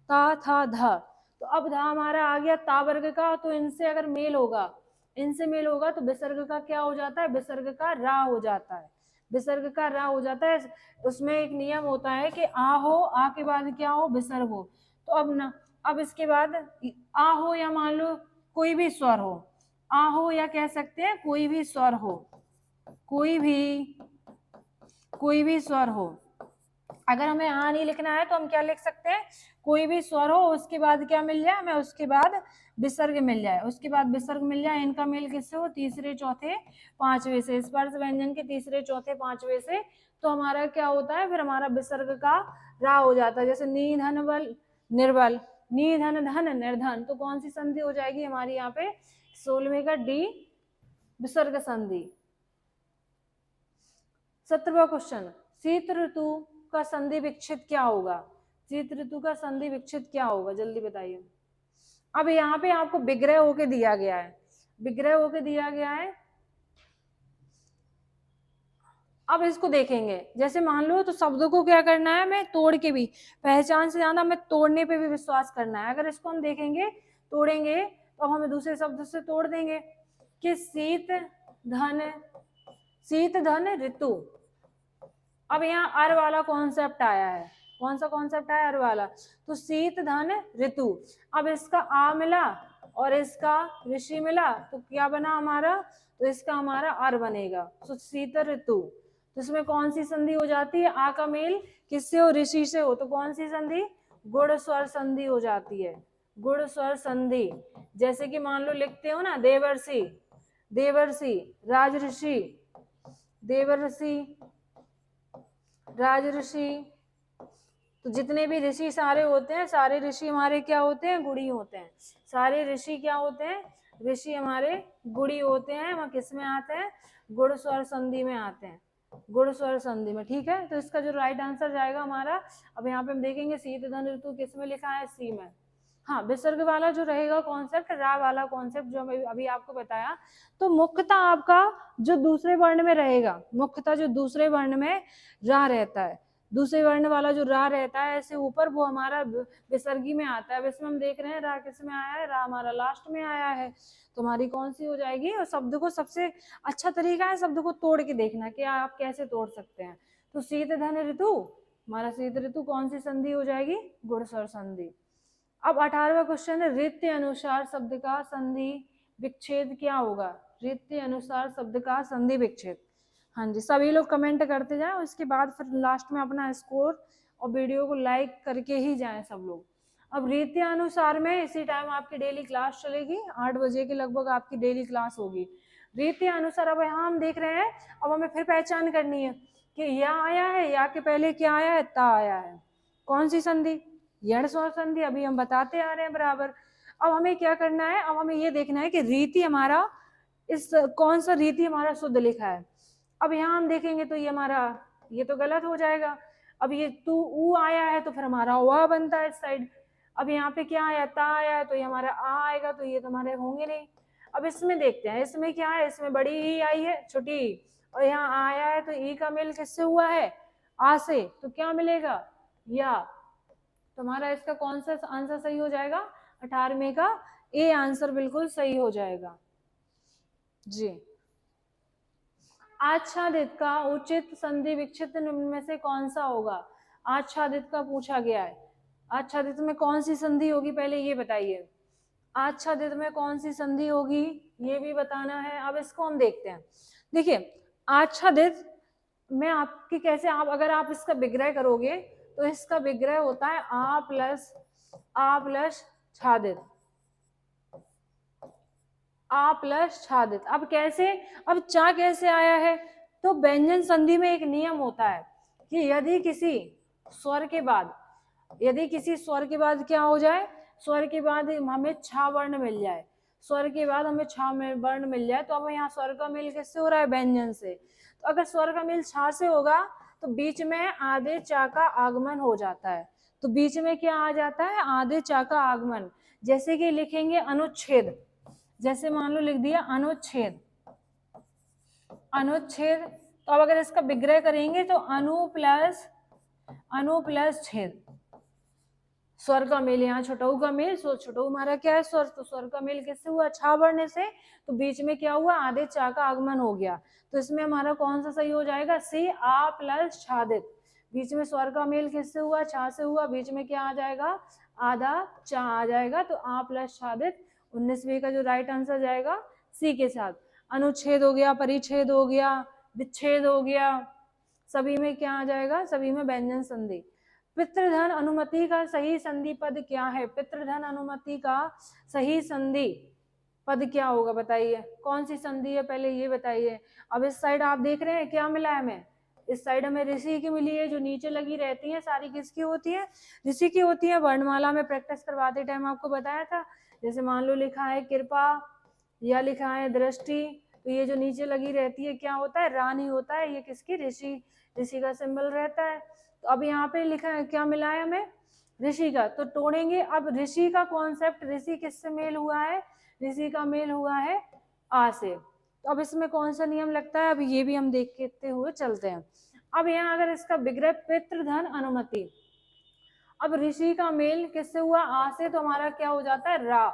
ता था धा, तो अब धा हमारा आ गया ता वर्ग का, तो इनसे अगर मेल होगा, इनसे मेल होगा तो विसर्ग का क्या हो जाता है, विसर्ग का रा हो जाता है, विसर्ग का रा हो जाता है। उसमें एक नियम होता है कि आ हो, आ के बाद क्या हो, विसर्ग हो, तो अब इसके बाद आ हो या मान लो कोई भी स्वर हो, आ हो या कह सकते हैं कोई भी स्वर हो, कोई भी स्वर हो। अगर हमें आ नहीं लिखना है तो हम क्या लिख सकते हैं, कोई भी स्वर हो, उसके बाद क्या मिल जाए हमें, उसके बाद विसर्ग मिल जाए, उसके बाद विसर्ग मिल जाए, इनका मेल किससे हो, तीसरे चौथे पांचवे से, स्पर्श व्यंजन के तीसरे चौथे पांचवे से, तो हमारा क्या होता है, फिर हमारा विसर्ग का रा हो जाता है। जैसे नी धन बल निर्बल, नी धन धन निर्धन, तो कौन सी संधि हो जाएगी हमारी यहाँ पे, 16वें का डी विसर्ग संधि। 17वां क्वेश्चन, शीत ऋतु का संधि विच्छेद क्या होगा, शीत ऋतु का संधि विच्छेद क्या होगा, जल्दी बताइए। अब यहाँ पे आपको विग्रह होके दिया गया है, विग्रह होके दिया गया है। अब इसको देखेंगे, जैसे मान लो तो शब्दों को क्या करना है, मैं तोड़ के भी, पहचान से ज्यादा मैं तोड़ने पे भी विश्वास करना है। अगर इसको हम देखेंगे तोड़ेंगे तो अब हमें दूसरे शब्द से तोड़ देंगे कि शीत धन ऋतु। अब यहाँ अर वाला कॉन्सेप्ट आया है, कौन सा कॉन्सेप्ट आया, अर वाला, तो शीत धन ऋतु। अब इसका आ मिला और इसका ऋषि मिला, तो क्या बना हमारा, तो इसका हमारा अर बनेगा, तो शीत ऋतु। तो इसमें कौन सी संधि हो जाती है, आ का मेल किससे हो, ऋषि से हो, तो कौन सी संधि, गुण स्वर संधि हो जाती है, गुण स्वर संधि। जैसे कि मान लो लिखते हो ना, देवर्षि, राजऋषि, देवर्षि, राजऋषि, तो जितने भी ऋषि सारे होते हैं, सारे ऋषि हमारे क्या होते हैं, गुणी होते हैं, सारे ऋषि क्या होते हैं, ऋषि हमारे गुणी होते हैं। वह किस में आते हैं, गुण स्वर संधि में आते हैं, गुण स्वर संधि में, ठीक है। तो इसका जो राइट आंसर जाएगा हमारा, अब यहाँ पे हम देखेंगे शीत धन ऋतु किस में लिखा है, सी में। हाँ, विसर्ग वाला जो रहेगा कॉन्सेप्ट, रा वाला कॉन्सेप्ट जो अभी आपको बताया, तो मुख्यतः आपका जो दूसरे वर्ण में रहेगा, मुख्यतः जो दूसरे वर्ण में रा रहता है, दूसरे वर्ण वाला जो रा रहता है ऐसे ऊपर, वो हमारा विसर्गी में आता है। इसमें हम देख रहे हैं रा किस में आया है, रा हमारा लास्ट में आया है, तो हमारी कौन सी हो जाएगी। और शब्द को सबसे अच्छा तरीका है शब्द को तोड़ के देखना कि आप कैसे तोड़ सकते हैं। तो शीत धन ऋतु, हमारा शीत ऋतु कौन सी संधि हो जाएगी, गुण स्वर संधि। अब 18वां क्वेश्चन है, रीति अनुसार शब्द का संधि विच्छेद क्या होगा, रीति अनुसार शब्द का संधि विच्छेद। हाँ जी, सभी लोग कमेंट करते जाएं, उसके बाद फिर लास्ट में अपना स्कोर और वीडियो को लाइक करके ही जाएं सब लोग। अब रीति अनुसार में इसी टाइम आपकी डेली क्लास चलेगी, 8 बजे के लगभग आपकी डेली क्लास होगी। रीति अनुसार अब यहाँ हम देख रहे हैं, अब हमें फिर पहचान करनी है कि या आया है, या के पहले क्या आया है, ता आया है, कौन सी संधि, यण स्वर संधि अभी हम बताते आ रहे हैं बराबर। अब हमें क्या करना है, अब हमें ये देखना है कि रीति हमारा इस कौन सा रीति हमारा शुद्ध लिखा है। अब यहाँ हम देखेंगे तो ये हमारा ये तो गलत हो जाएगा। अब ये तू ऊ आया है तो फिर हमारा वा बनता है इस साइड। अब यहाँ पे क्या आया, ता आया है तो ये हमारा आ आएगा, तो ये तो हमारे होंगे नहीं। अब इसमें देखते हैं, इसमें क्या है, इसमें बड़ी ई आई है, छोटी ई, और यहाँ आया है तो ई का मेल किससे हुआ है, आ से, तो क्या मिलेगा, या। तो हमारा इसका कौन सा आंसर सही हो जाएगा, 18वें का ए आंसर बिल्कुल सही हो जाएगा जी। आच्छादित का उचित संधि विक्षिप्त निम्न में से कौन सा होगा। आच्छादित का पूछा गया है, आच्छादित में कौन सी संधि होगी पहले ये बताइए। आच्छादित में कौन सी संधि होगी ये भी बताना है। अब इसको हम देखते हैं। देखिए आच्छादित में आपकी कैसे, आप अगर आप इसका विग्रह करोगे तो इसका विग्रह होता है आ प्लस छादित, आ प्लस छादित। अब कैसे, अब चा कैसे आया है, तो व्यंजन संधि में एक नियम होता है कि यदि किसी स्वर के बाद, यदि किसी स्वर के बाद क्या हो जाए, स्वर के बाद हमें छा वर्ण मिल जाए, स्वर के बाद हमें छा वर्ण मिल जाए, तो अब यहाँ स्वर का मेल किससे हो रहा है, व्यंजन से। तो अगर स्वर का मेल छा से होगा तो बीच में आधे चा का आगमन हो जाता है। तो बीच में क्या आ जाता है, आधे चा का आगमन। जैसे कि लिखेंगे अनुच्छेद, जैसे मान लो लिख दिया अनुच्छेद, अनुच्छेद। तो अब अगर इसका विग्रह करेंगे तो अनु प्लस छेद, स्वर का मेल, यहाँ छोटऊ का मेल, छोटऊ हमारा क्या है स्वर, तो स्वर का मेल किससे हुआ, छा वर्ण से, तो बीच में क्या हुआ, आधे चा का आगमन हो गया। तो इसमें हमारा कौन सा सही हो जाएगा, सी, आ प्लस छादित। बीच में स्वर का मेल किससे हुआ, छा से हुआ, बीच में क्या आ जाएगा, आधा चा आ जाएगा, तो आ प्लस छादित 19वीं का जो राइट आंसर जाएगा सी के साथ। अनुच्छेद हो गया, परिच्छेद हो गया, विच्छेद हो गया, सभी में क्या आ जाएगा, सभी में व्यंजन संधि। पितृधन अनुमति का सही संधि पद क्या है, पितृधन अनुमति का सही संधि पद क्या होगा बताइए, कौन सी संधि है पहले ये बताइए। अब इस साइड आप देख रहे हैं क्या मिला है हमें, इस साइड हमें ऋषि की मिली है, जो नीचे लगी रहती है सारी किसकी होती है, ऋषि की होती है। वर्णमाला में प्रैक्टिस करवाते टाइम आपको बताया था, जैसे मान लो लिखा है कृपा या लिखा है दृष्टि, तो ये जो नीचे लगी रहती है क्या होता है, रानी होता है, ये किसकी, ऋषि का सिंबल रहता है। तो अब यहाँ पे लिखा है क्या मिला है हमें, ऋषि का, तो तोड़ेंगे। अब ऋषि का कॉन्सेप्ट, ऋषि किससे मेल हुआ है, ऋषि का मेल हुआ है आ से। तो अब इसमें कौन सा नियम लगता है, अब ये भी हम देखते हुए चलते हैं। अब यहाँ अगर इसका विग्रह पितृधन अनुमति, अब ऋषि का मेल किससे हुआ, आ से, तो हमारा क्या हो जाता है, रा,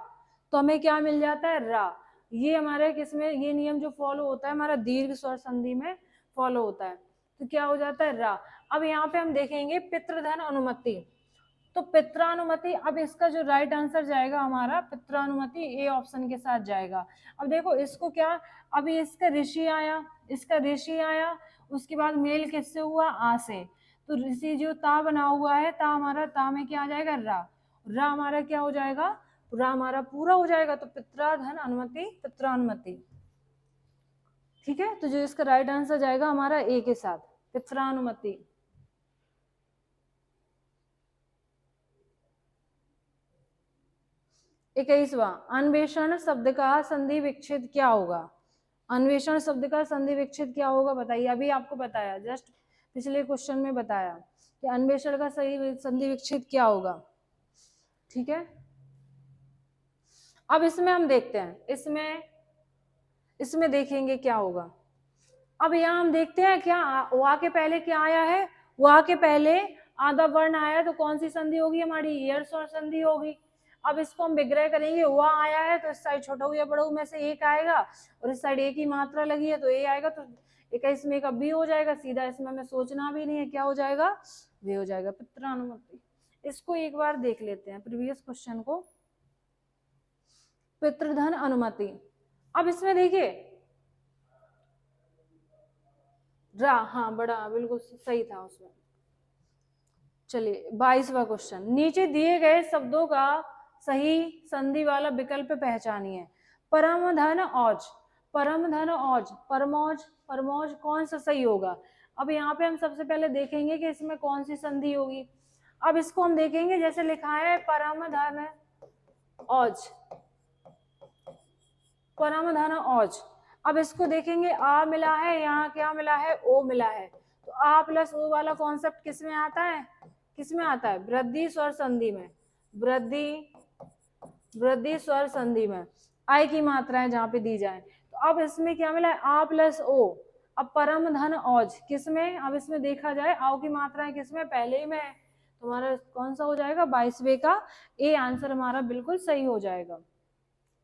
तो हमें क्या मिल जाता है, रा। ये हमारे किसमें, ये नियम जो फॉलो होता है हमारा दीर्घ स्वर संधि में फॉलो होता है, तो क्या हो जाता है, रा। अब यहाँ पे हम देखेंगे पितृधन अनुमति, तो पित्रानुमति, अब इसका जो राइट आंसर जाएगा हमारा पित्रानुमति ए ऑप्शन के साथ जाएगा। अब देखो इसको क्या, अभी इसका ऋषि आया, इसका ऋषि आया, उसके बाद मेल किससे हुआ, आ से, तो ऋषि जो ता बना हुआ है, ता हमारा, ता में क्या आ जाएगा, रा, रा हमारा क्या हो जाएगा, रा हमारा पूरा हो जाएगा, तो पित्राधन अनुमति, पित्रानुमति। ठीक है, तो जो इसका राइट आंसर जाएगा हमारा ए के साथ, पित्रानुमति। इक्कीसवां, अन्वेषण शब्द का संधि विच्छेद क्या होगा, अन्वेषण शब्द का संधि विच्छेद क्या होगा बताइए। अभी आपको बताया, जस्ट पिछले क्वेश्चन में बताया कि अन्वेषण का सही संधि विच्छेद क्या होगा। ठीक है, अब इसमें हम देखते हैं, इसमें देखेंगे क्या होगा। अब यहाँ हम देखते हैं क्या, वा के पहले क्या आया है, वा के पहले आधा वर्ण आया, तो कौन सी संधि होगी हमारी, ईयर स्वर संधि होगी। अब इसको हम विग्रह करेंगे, हुआ आया है तो इस साइड छोटा या बड़ा में से एक आएगा, और इस साइड एक ही मात्रा लगी है तो ए आएगा, तो 21 में एक अब भी हो जाएगा सीधा, इसमें हमें सोचना भी नहीं है, क्या हो जाएगा, वे हो जाएगा, पित्रानुमति। इसको एक बार देख लेते हैं प्रीवियस क्वेश्चन को, पितृधन अनुमति। अब इसमें देखिए रा, हाँ बड़ा बिल्कुल सही था उसमें। चलिए 22वां क्वेश्चन, नीचे दिए गए शब्दों का सही संधि वाला विकल्प पहचानिए। परमधन औज, परमधन औज, परमौज, परमौज कौन सा सही होगा। अब यहाँ पे हम सबसे पहले देखेंगे कि इसमें कौन सी संधि होगी। अब इसको हम देखेंगे, जैसे लिखा है परम धन औज, परम धन औज। अब इसको देखेंगे, आ मिला है, यहाँ क्या मिला है, ओ मिला है, तो आ प्लस ओ वाला कॉन्सेप्ट किस में आता है, किस में आता है, वृद्धि स्वर संधि में, वृद्धि स्वर संधि में आई की मात्राएं जहां पे दी जाए। तो अब इसमें क्या मिला है, आ प्लस ओ। अब परम धन औज किसमें, अब इसमें देखा जाए आओ की मात्राएं किसमें, पहले ही में है, तो हमारा कौन सा हो जाएगा, 22वें का ए आंसर हमारा बिल्कुल सही हो जाएगा।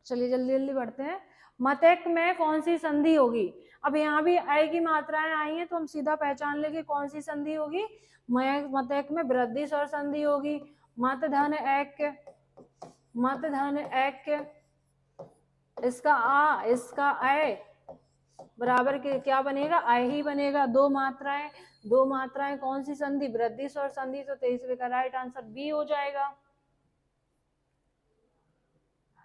चलिए जल्दी जल्दी बढ़ते हैं। मतक में कौन सी संधि होगी, अब यहाँ भी आई की मात्राएं आई हैं तो हम सीधा पहचान लेंगे कौन सी संधि होगी, मतक में वृद्धि स्वर संधि होगी। मत धन एक, इसका आ इसका ऐ बराबर के क्या बनेगा, आय ही बनेगा। दो मात्राएं कौन सी संधि, वृद्धि स्वर संधि, तो 23वें का राइट आंसर बी हो जाएगा।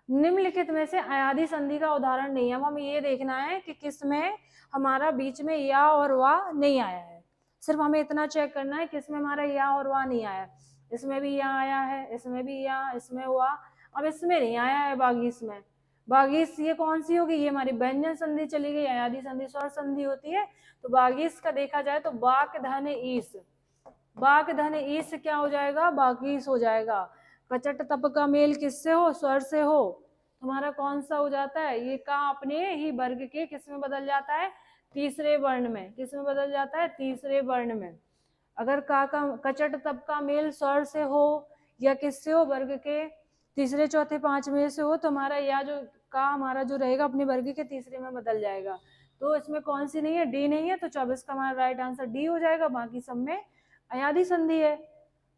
निम्नलिखित में से अयादी संधि का उदाहरण नहीं है। अब हमें ये देखना है कि किसमें हमारा बीच में या और वाह नहीं आया है, सिर्फ हमें इतना चेक करना है किसमें हमारा या और वाह नहीं आया है। इसमें भी या आया है, इसमें भी या, इसमें हुआ, अब इसमें नहीं आया है बागीस में। बागीस ये कौन सी होगी, ये हमारी व्यंजन संधि चली गई, अयादी संधि स्वर संधि होती है। तो बागीस का देखा जाए तो बाक धन ईस, बाक धन ईस क्या हो जाएगा, बागीस हो जाएगा। कचट तप का मेल किससे हो, स्वर से हो, तुम्हारा कौन सा हो जाता है, ये का अपने ही वर्ग के किस में बदल जाता है, तीसरे वर्ण में। किस में बदल जाता है, तीसरे वर्ण में। अगर का कचट तप का मेल स्वर से हो या किससे हो, वर्ग के तीसरे चौथे पांचवें से हो, तो हमारा या जो का हमारा जो रहेगा अपने वर्ग के तीसरे में बदल जाएगा। तो इसमें कौन सी नहीं है, डी नहीं है, तो 24 का हमारा राइट आंसर डी हो जाएगा। बाकी सब में अयादी संधि है।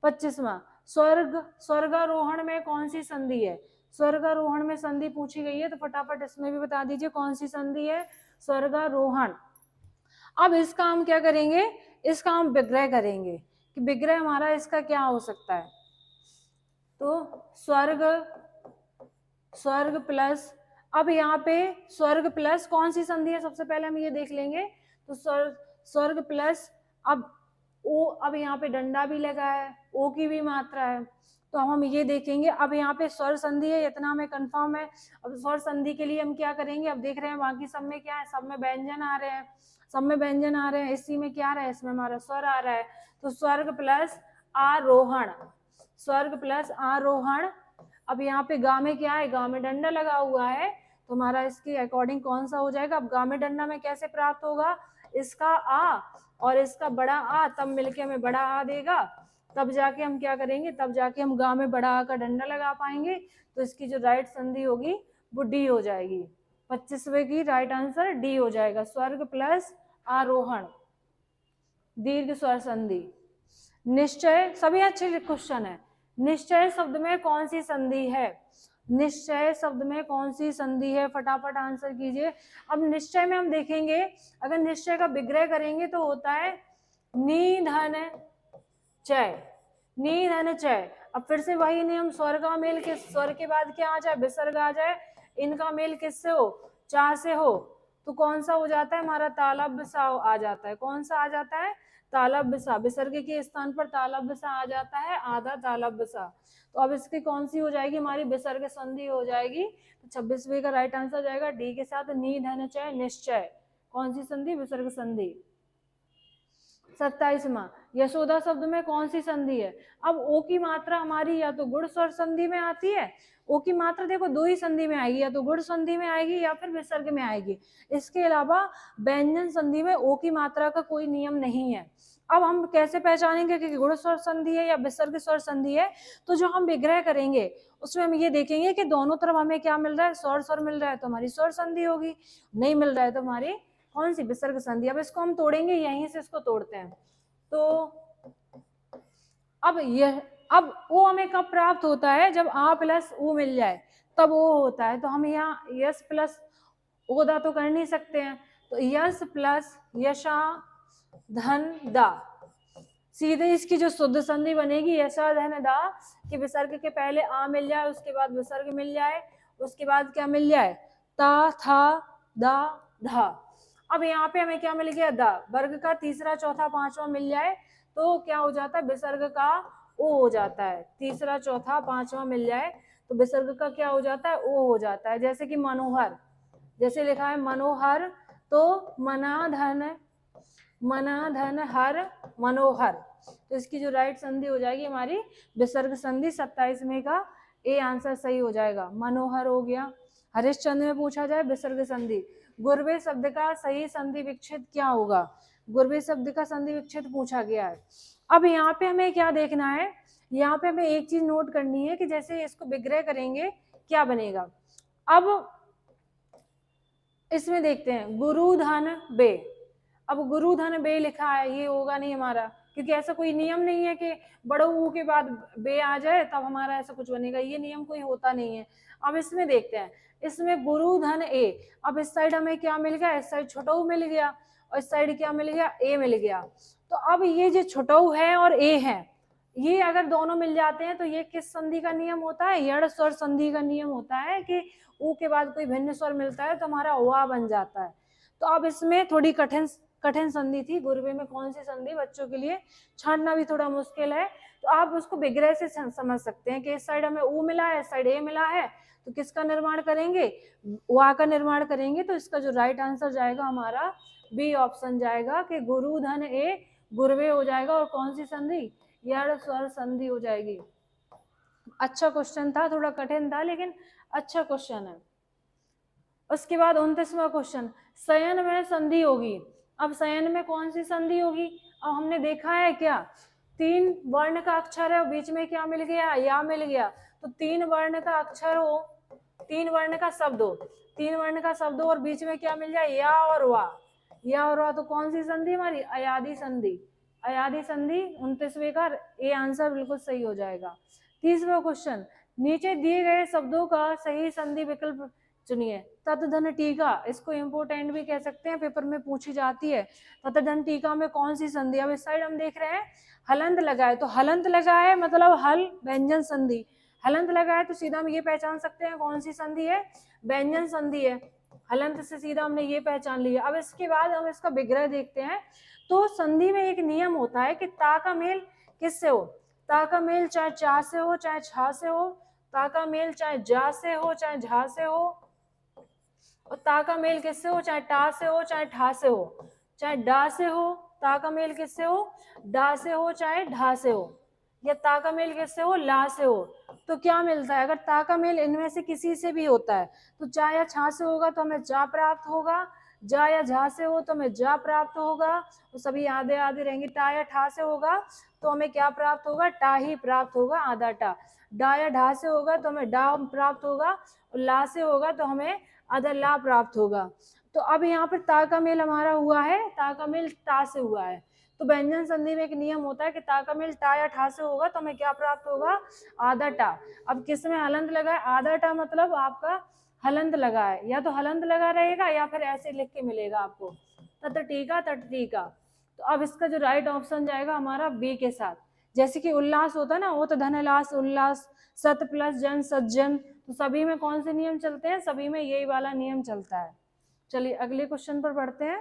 25वां स्वर्गारोहण में कौन सी संधि है, स्वर्गारोहण में संधि पूछी गई है, तो फटाफट इसमें भी बता दीजिए कौन सी संधि है, स्वर्गारोहण। अब इसका हम क्या करेंगे, इसका हम विग्रह करेंगे कि विग्रह हमारा इसका क्या हो सकता है। तो स्वर्ग प्लस, अब यहाँ पे स्वर्ग प्लस कौन सी संधि है, सबसे पहले हम ये देख लेंगे। तो स्वर्ग प्लस, अब ओ, अब यहाँ पे डंडा भी लगा है, ओ की भी मात्रा है, तो हम ये देखेंगे। अब यहाँ पे स्वर संधि है, इतना हमें कंफर्म है। अब स्वर संधि के लिए हम क्या करेंगे, अब देख रहे हैं बाकी सब में क्या है, सब में व्यंजन आ रहे हैं, सब में व्यंजन आ रहे हैं, इसी में क्या आ रहा है, इसमें हमारा स्वर आ रहा है। तो स्वर्ग प्लस आरोहण, स्वर्ग प्लस आरोहण। अब यहाँ पे गा में क्या है, गा में डंडा लगा हुआ है, तो हमारा इसके अकॉर्डिंग कौन सा हो जाएगा। अब गा में डंडा में कैसे प्राप्त होगा, इसका आ और इसका बड़ा आ तब मिलके हमें बड़ा आ देगा, तब जाके हम क्या करेंगे, तब जाके हम गा में बड़ा आ का डंडा लगा पाएंगे। तो इसकी जो राइट संधि होगी वो डी हो जाएगी। 25वें की राइट आंसर डी हो जाएगा, स्वर्ग प्लस आरोहण, दीर्घ स्वर संधि। निश्चय, सभी अच्छे क्वेश्चन है। निश्चय शब्द में कौन सी संधि है, निश्चय शब्द में कौन सी संधि है, फटाफट आंसर कीजिए। अब निश्चय में हम देखेंगे, अगर निश्चय का विग्रह करेंगे तो होता है नी धन चय, नी धन चय। अब फिर से वही नियम, स्वर का मेल किस, स्वर के बाद क्या आ जाए, विसर्ग आ जाए, इनका मेल किससे हो, चा से हो, तो कौन सा हो जाता है हमारा, तालब्य सा आ जाता है। कौन सा आ जाता है, तालब्य सा, विसर्ग के स्थान पर तालब्य सा आ जाता है, आधा तालब्य सा। तो अब इसकी कौन सी हो जाएगी, हमारी विसर्ग संधि हो जाएगी। तो 26वें का राइट आंसर जाएगा डी के साथ, नी धन चय निश्चय। कौन सी संधि, विसर्ग संधि। 27वां यशोदा शब्द में कौन सी संधि है। अब ओ की मात्रा हमारी या तो गुण स्वर संधि में आती है, ओ की मात्रा देखो दो ही संधि में आएगी, या तो गुण संधि में आएगी या फिर विसर्ग में आएगी। इसके अलावा व्यंजन संधि में ओ की मात्रा का कोई नियम नहीं है। अब हम कैसे पहचानेंगे कि गुण स्वर संधि है या विसर्ग स्वर संधि है, तो जो हम विग्रह करेंगे उसमें हम ये देखेंगे कि दोनों तरफ हमें क्या मिल रहा है, स्वर मिल रहा है तो हमारी स्वर संधि होगी, नहीं मिल रहा है तो हमारी कौन सी, विसर्ग संधि। अब इसको हम तोड़ेंगे, यहीं से इसको तोड़ते हैं। तो अब ओ हमें कब प्राप्त होता है, जब आ प्लस ऊ मिल जाए तब ओ होता है। तो हम यहाँ यस प्लस ओदा तो कर नहीं सकते हैं, तो यस प्लस यशा धन दा, सीधे इसकी जो शुद्ध संधि बनेगी यशा धन दा, कि विसर्ग के पहले आ मिल जाए, उसके बाद विसर्ग मिल जाए, उसके बाद क्या मिल जाए, ता था दा धा। अब यहाँ पे हमें क्या मिल गया, दा, वर्ग का तीसरा चौथा पांचवा मिल जाए तो क्या हो जाता है, विसर्ग का ओ हो जाता है, तीसरा चौथा पांचवा मिल जाए तो विसर्ग का क्या हो जाता है, ओ हो जाता है। जैसे कि मनोहर, जैसे लिखा है मनोहर, तो मना धन हर मनोहर, तो इसकी जो राइट संधि हो जाएगी हमारी विसर्ग संधि। 27वें का ए आंसर सही हो जाएगा। मनोहर हो गया। हरिश्चंद्र में पूछा जाए विसर्ग संधि, गुरवे शब्द का सही संधि विच्छेद क्या होगा, गुरवे शब्द का संधि विच्छेद पूछा गया है। अब यहाँ पे हमें क्या देखना है, यहाँ पे हमें एक चीज नोट करनी है कि जैसे इसको विग्रह करेंगे क्या बनेगा। अब इसमें देखते हैं गुरु धन बे, अब गुरु धन बे लिखा है, ये होगा नहीं हमारा, क्योंकि ऐसा कोई नियम नहीं है कि बड़ो ऊ के बाद बे आ जाए तब हमारा ऐसा कुछ बनेगा, ये नियम कोई होता नहीं है। अब इसमें देखते हैं, इसमें गुरु धन ए, अब इस साइड हमें क्या मिल गया, इस साइड छोटा ऊ मिल गया और इस साइड क्या मिल गया, ए मिल गया। तो अब ये जो छोटा ऊ है और ए है, ये अगर दोनों मिल जाते हैं तो ये किस संधि का नियम होता है, यड़ स्वर संधि का नियम होता है कि ऊ के बाद कोई भिन्न स्वर मिलता है तो हमारा वा बन जाता है। तो अब इसमें थोड़ी कठिन संधि थी, गुरवे में कौन सी संधि, बच्चों के लिए छांटना भी थोड़ा मुश्किल है, तो आप उसको विग्रह से समझ सकते हैं कि इस साइड हमें ऊ मिला है, इस साइड ए मिला है, तो किसका निर्माण करेंगे, वा का निर्माण करेंगे। तो इसका जो राइट आंसर जाएगा हमारा बी ऑप्शन जाएगा कि गुरु धन ए गुरवे हो जाएगा, और कौन सी संधि, यड़ स्वर संधि हो जाएगी। अच्छा क्वेश्चन था, थोड़ा कठिन था लेकिन अच्छा क्वेश्चन है। उसके बाद 29वां क्वेश्चन, शयन में संधि होगी। अब शयन में कौन सी संधि होगी, अब हमने देखा है क्या, 3 वर्ण का अक्षर है और बीच में क्या मिल गया, या मिल गया, तो 3 वर्ण का अक्षर हो, 3 वर्ण का शब्द हो, 3 वर्ण का शब्द हो और बीच में क्या मिल जाए, या और वा, या और वा, तो कौन सी संधि हमारी, अयादि संधि, अयादि संधि। 29वें का ए आंसर बिल्कुल सही हो जाएगा। 30वां क्वेश्चन, नीचे दिए गए शब्दों का सही संधि विकल्प चुनिए। तत्धन टीका, इसको इम्पोर्टेंट भी कह सकते हैं, पेपर में पूछी जाती है। तत्धन टीका में कौन सी संधि, अब इस साइड हम देख रहे हैं हलंत लगा है, तो हलंत लगा है मतलब हल व्यंजन संधि, हलंत लगा है तो सीधा हम ये पहचान सकते हैं कौन सी संधि है, व्यंजन संधि है। हलंत से सीधा हमने ये पहचान लिया। अब इसके बाद हम इसका विग्रह देखते हैं। तो संधि में एक नियम होता है कि ता का मेल किससे हो, ता का मेल चाहे चा से हो चाहे छा से हो, ता का मेल चाहे जा से हो चाहे झा से हो, और ता का मेल किससे हो, चाहे टा से हो चाहे ठा से हो, चाहे डा से हो, ता का मेल किससे हो, डा से हो चाहे ढा से हो, या ता का मेल किससे हो, ला से हो। तो क्या मिलता है, अगर ता का मेल इनमें से किसी से भी होता है तो चा या छा से होगा तो हमें जा प्राप्त होगा, जा या झा से हो तो हमें जा प्राप्त होगा, तो सभी आधे आधे रहेंगे। टा या ठा से होगा तो हमें क्या प्राप्त होगा, टा ही प्राप्त होगा, आधा टा। डा या ढा से होगा तो हमें डा प्राप्त होगा, और ला से होगा तो हमें आधा ला प्राप्त होगा। तो अब यहाँ पर ता का मेल हमारा हुआ है, ता का मेल टा से हुआ है। तो व्यंजन संधि में एक नियम होता है कि ता का मेल टा या ठा से होगा तो हमें क्या प्राप्त होगा, आधा टा। अब किस में हलंत लगा है, आधा टा मतलब आपका हलंत लगा है, या तो हलंत लगा रहेगा या फिर ऐसे लिख के मिलेगा आपको तट टीका तट टीका। तो अब इसका जो राइट ऑप्शन जाएगा हमारा बी के साथ। जैसे कि उल्लास होता है ना, वो तो धनलास उल्लास, सत प्लस जन सज्जन, तो सभी में कौन से नियम चलते हैं, सभी में यही वाला नियम चलता है। चलिए अगले क्वेश्चन पर बढ़ते हैं।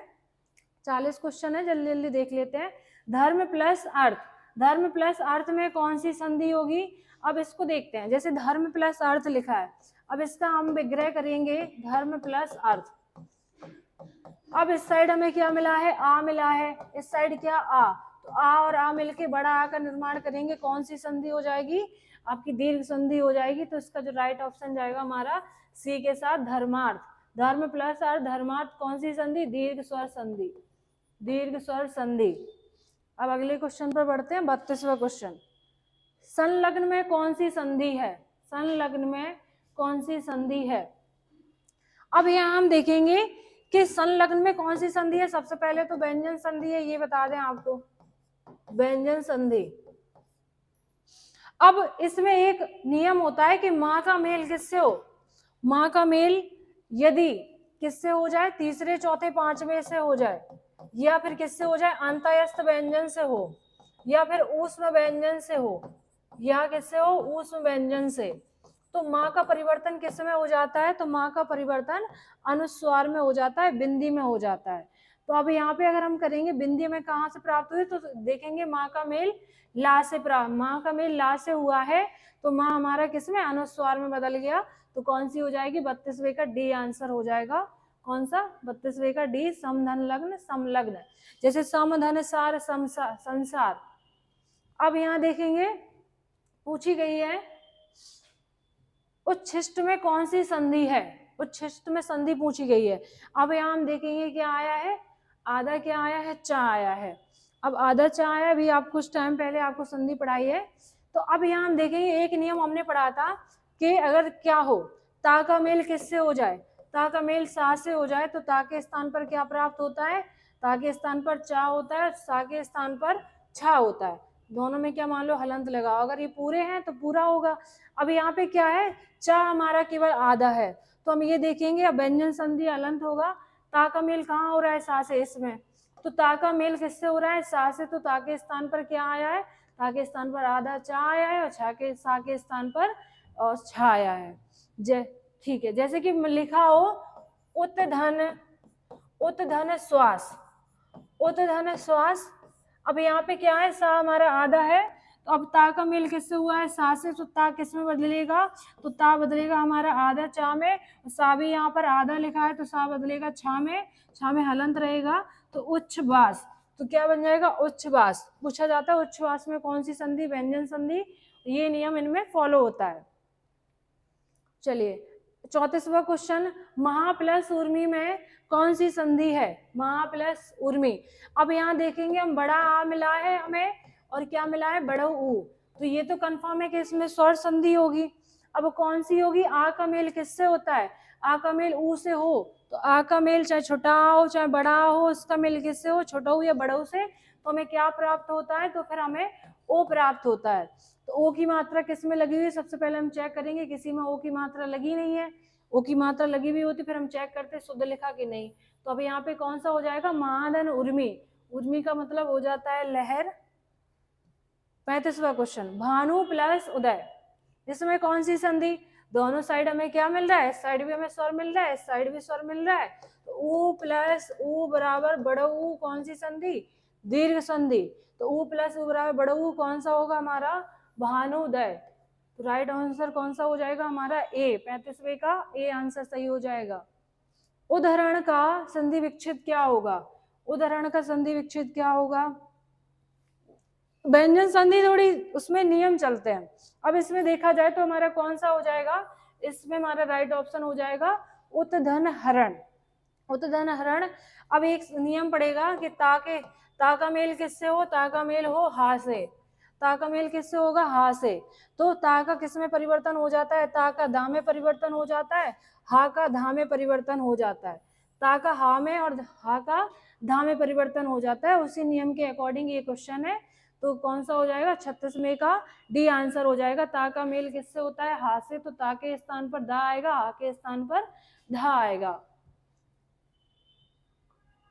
40 क्वेश्चन है, जल्दी जल्दी देख लेते हैं। धर्म प्लस अर्थ, धर्म प्लस अर्थ में कौन सी संधि होगी। अब इसको देखते हैं, जैसे धर्म प्लस अर्थ लिखा है, अब इसका हम विग्रह करेंगे धर्म प्लस अर्थ। अब इस साइड हमें क्या मिला है, आ मिला है, इस साइड क्या आ, तो आ और आ मिलके बड़ा आ का निर्माण करेंगे, कौन सी संधि हो जाएगी, आपकी दीर्घ संधि हो जाएगी। तो इसका जो राइट ऑप्शन जाएगा हमारा सी के साथ धर्मार्थ। धर्म प्लस अर्थ धर्मार्थ कौन सी संधि, दीर्घ स्वर संधि, दीर्घ स्वर संधि। अब अगले क्वेश्चन पर बढ़ते हैं। 32वां क्वेश्चन, संलग्न में कौन सी संधि है, संलग्न में कौन सी संधि है। अब यहाँ हम देखेंगे कि संलग्न में कौन सी संधि है। सबसे पहले तो व्यंजन संधि है, ये बता दें आपको, व्यंजन संधि। अब इसमें एक नियम होता है कि माँ का मेल किससे हो, माँ का मेल यदि किससे हो जाए, तीसरे चौथे पांचवें से हो जाए, या फिर किससे हो जाए, अंतःस्थ व्यंजन से हो, या फिर ऊष्म व्यंजन से हो, या किससे हो, ऊष्म व्यंजन से। तो माँ का परिवर्तन किस में हो जाता है, तो माँ का परिवर्तन अनुस्वार में हो जाता है, बिंदी में हो जाता है। तो अब यहाँ पे अगर हम करेंगे बिंदी में कहाँ से प्राप्त हुई, तो देखेंगे माँ का मेल ला से प्राप्त, माँ का मेल ला से हुआ है, तो माँ हमारा किसमें अनुस्वार में बदल गया, तो कौन सी हो जाएगी 32वें का डी आंसर हो जाएगा। कौन सा 32वें का डी, समधन लग्न समलग्न, जैसे समधन सार संसार। अब यहाँ देखेंगे पूछी गई है उच्छिष्ट में कौन सी संधि है, उच्छिष्ट में संधि पूछी गई है। अब यहाँ हम देखेंगे क्या आया है, आधा क्या आया है, चा आया है। अब आधा चा आया, अभी आप कुछ टाइम पहले आपको संधि पढ़ाई है। तो अब यहाँ हम देखेंगे एक नियम हमने पढ़ा था कि अगर क्या हो, ता का मेल किससे हो जाए, ता का मेल सा से हो जाए, तो ता के स्थान पर क्या प्राप्त होता है, ता के स्थान पर चा होता है, सा के स्थान पर छा होता है। दोनों में क्या मान लो हलंत लगाओ, अगर ये पूरे हैं तो पूरा होगा। अब यहाँ पे क्या है, चा हमारा केवल आधा है, तो हम ये देखेंगे अब व्यंजन संधि हलंत होगा। ता का मेल कहाँ हो रहा है, सा से, इसमें, तो ता का मेल किससे हो रहा है, सा से, तो ता के स्थान पर क्या आया है, ता के स्थान पर आधा चा आया है, और सा के स्थान पर छा आया है। ठीक है, जैसे कि लिखा हो उत्धन श्वास, उत्धन श्वास। अब यहाँ पे क्या है, सा हमारा आधा है, तो अब ता का मेल किससे हुआ है, सा से, तो ता किस में बदलेगा, तो ता बदलेगा हमारा आधा चा में, सा भी यहाँ पर आधा लिखा है, तो सा बदलेगा छा में हलंत रहेगा, तो उच्छ्वास, तो क्या बन जाएगा, उच्छ्वास। पूछा जाता है उच्छ्वास में कौन सी संधि, व्यंजन संधि, ये नियम इनमें फॉलो होता है। चलिए 34वां क्वेश्चन, महा प्लस उर्मी में कौन सी संधि है, महा प्लस उर्मी। अब यहाँ देखेंगे हम बड़ा आ मिला है हमें, और क्या मिला है, बड़ा ऊ, तो ये तो कंफर्म है कि इसमें स्वर संधि होगी। अब कौन सी होगी, आ का मेल किससे होता है, आ का मेल ऊ से हो, तो आ का मेल चाहे छोटा हो चाहे बड़ा हो, उसका मेल किससे हो, छोटा हो या बड़ा हो से, तो हमें क्या प्राप्त होता है, तो फिर हमें ओ प्राप्त होता है। तो ओ की मात्रा किस में लगी हुई है, सबसे पहले हम चेक करेंगे, किसी में ओ की मात्रा लगी नहीं है, ओ की मात्रा लगी हुई होती फिर हम चेक करते शुद्ध लिखा कि नहीं। तो अब यहाँ पे कौन सा हो जाएगा, महाधन उर्मी, उर्मी का मतलब हो जाता है लहर। 35वां क्वेश्चन, भानु प्लस उदय, इसमें कौन सी संधि, दोनों साइड हमें क्या मिल रहा है, इस साइड भी हमें स्वर मिल रहा है, इस साइड भी स्वर मिल रहा है, तो ऊ प्लस ऊ बराबर बड़ा ऊ, कौन सी संधि, दीर्घ संधि, तो ऊ प्लस ऊ बराबर बड़ा ऊ कौन सा होगा हमारा, भानुदय। तो राइट आंसर कौन सा हो जाएगा हमारा ए, 35वें का ए आंसर सही हो जाएगा। उदाहरण का संधि विच्छेद क्या होगा, उदाहरण का संधि विच्छेद क्या होगा, व्यंजन संधि थोड़ी उसमें नियम चलते हैं। अब इसमें देखा जाए तो हमारा कौन सा हो जाएगा, इसमें हमारा राइट ऑप्शन हो जाएगा उत्धन हरण, उत्धन हरण। अब एक नियम पड़ेगा कि ता का मेल किससे हो, ता का मेल हो हा से, ता का मेल किससे होगा, हा से, तो ता का किस में परिवर्तन हो जाता है, ता का धा में परिवर्तन हो जाता है, हा का धा में परिवर्तन हो जाता है, ता का हा में और हा का धा में परिवर्तन हो जाता है। उसी नियम के अकॉर्डिंग ये क्वेश्चन है, तो कौन सा हो जाएगा 36वें का डी आंसर हो जाएगा। ता का मेल किससे होता है, हा से, तो ता के स्थान पर धा आएगा, हा के स्थान पर धा आएगा।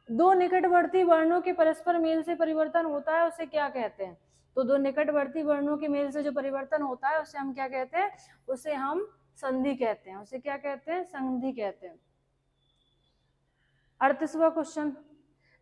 दो निकटवर्ती वर्णों के परस्पर मेल से परिवर्तन होता है, उसे क्या कहते हैं, तो दो निकटवर्ती वर्णों के मेल से जो परिवर्तन होता है उसे हम क्या कहते हैं, उसे हम संधि कहते हैं, उसे क्या कहते हैं, संधि कहते हैं। 38वां क्वेश्चन,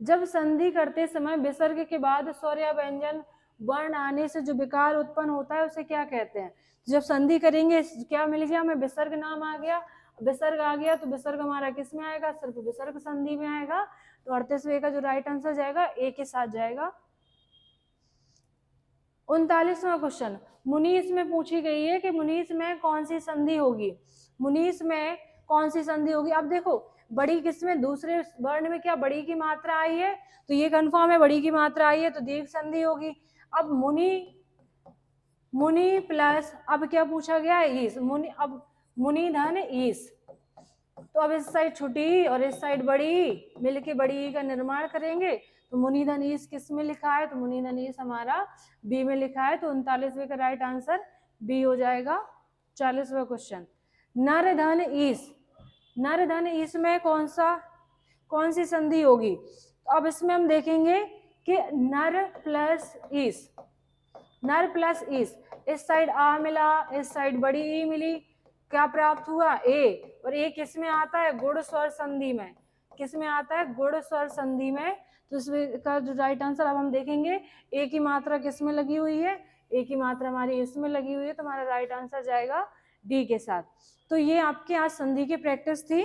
जब संधि करते समय विसर्ग के बाद स्वर या व्यंजन वर्ण आने से जो विकार उत्पन्न होता है उसे क्या कहते हैं। जब संधि करेंगे क्या मिल गया हमें, विसर्ग नाम आ गया, विसर्ग आ गया तो विसर्ग हमारा किस में आएगा, सिर्फ विसर्ग संधि में आएगा। तो 38वें का जो राइट आंसर जाएगा ए के साथ जाएगा। 39वां क्वेश्चन, मुनीस में पूछी गई है कि मुनीस में कौन सी संधि होगी, मुनीस में कौन सी संधि होगी। अब देखो बड़ी किसमें, दूसरे वर्ण में क्या बड़ी की मात्रा आई है, तो ये कंफर्म है बड़ी की मात्रा आई है तो दीर्घ संधि होगी। अब मुनि प्लस, अब क्या पूछा गया है, ईस, मुनि, अब मुनि धन ईस, तो अब इस साइड छोटी और इस साइड बड़ी मिलके बड़ी का निर्माण करेंगे, तो मुनि धन ईस किस में लिखा है, तो मुनि धन ईस हमारा बी में लिखा है, तो 39वें का राइट आंसर बी हो जाएगा। 40वां क्वेश्चन, नर धन ईस, नर धन ईस में कौन सी संधि होगी, तो अब इसमें हम देखेंगे कि नर प्लस ईस, नर प्लस ईस, इस साइड आ मिला, इस साइड बड़ी ई मिली, क्या प्राप्त हुआ ए, और ए किस में आता है, गुण स्वर संधि में, किस में आता है? गुण स्वर संधि में। तो इसका जो राइट आंसर अब हम देखेंगे, ए की मात्रा किस में लगी हुई है? ए की मात्रा हमारी इसमें लगी हुई है, तो हमारा राइट आंसर जाएगा डी के साथ। तो ये आपके आज संधि की प्रैक्टिस थी।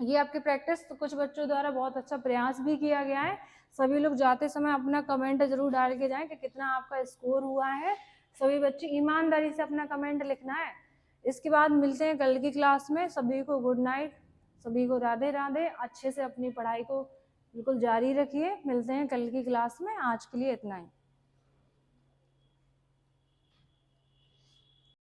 ये आपकी प्रैक्टिस तो कुछ बच्चों द्वारा बहुत अच्छा प्रयास भी किया गया है। सभी लोग जाते समय अपना कमेंट जरूर डाल के जाएं कि कितना आपका स्कोर हुआ है। सभी बच्चे ईमानदारी से अपना कमेंट लिखना है। इसके बाद मिलते हैं कल की क्लास में। सभी को गुड नाइट, सभी को राधे राधे। अच्छे से अपनी पढ़ाई को बिल्कुल जारी रखिए। मिलते हैं कल की क्लास में। आज के लिए इतना ही।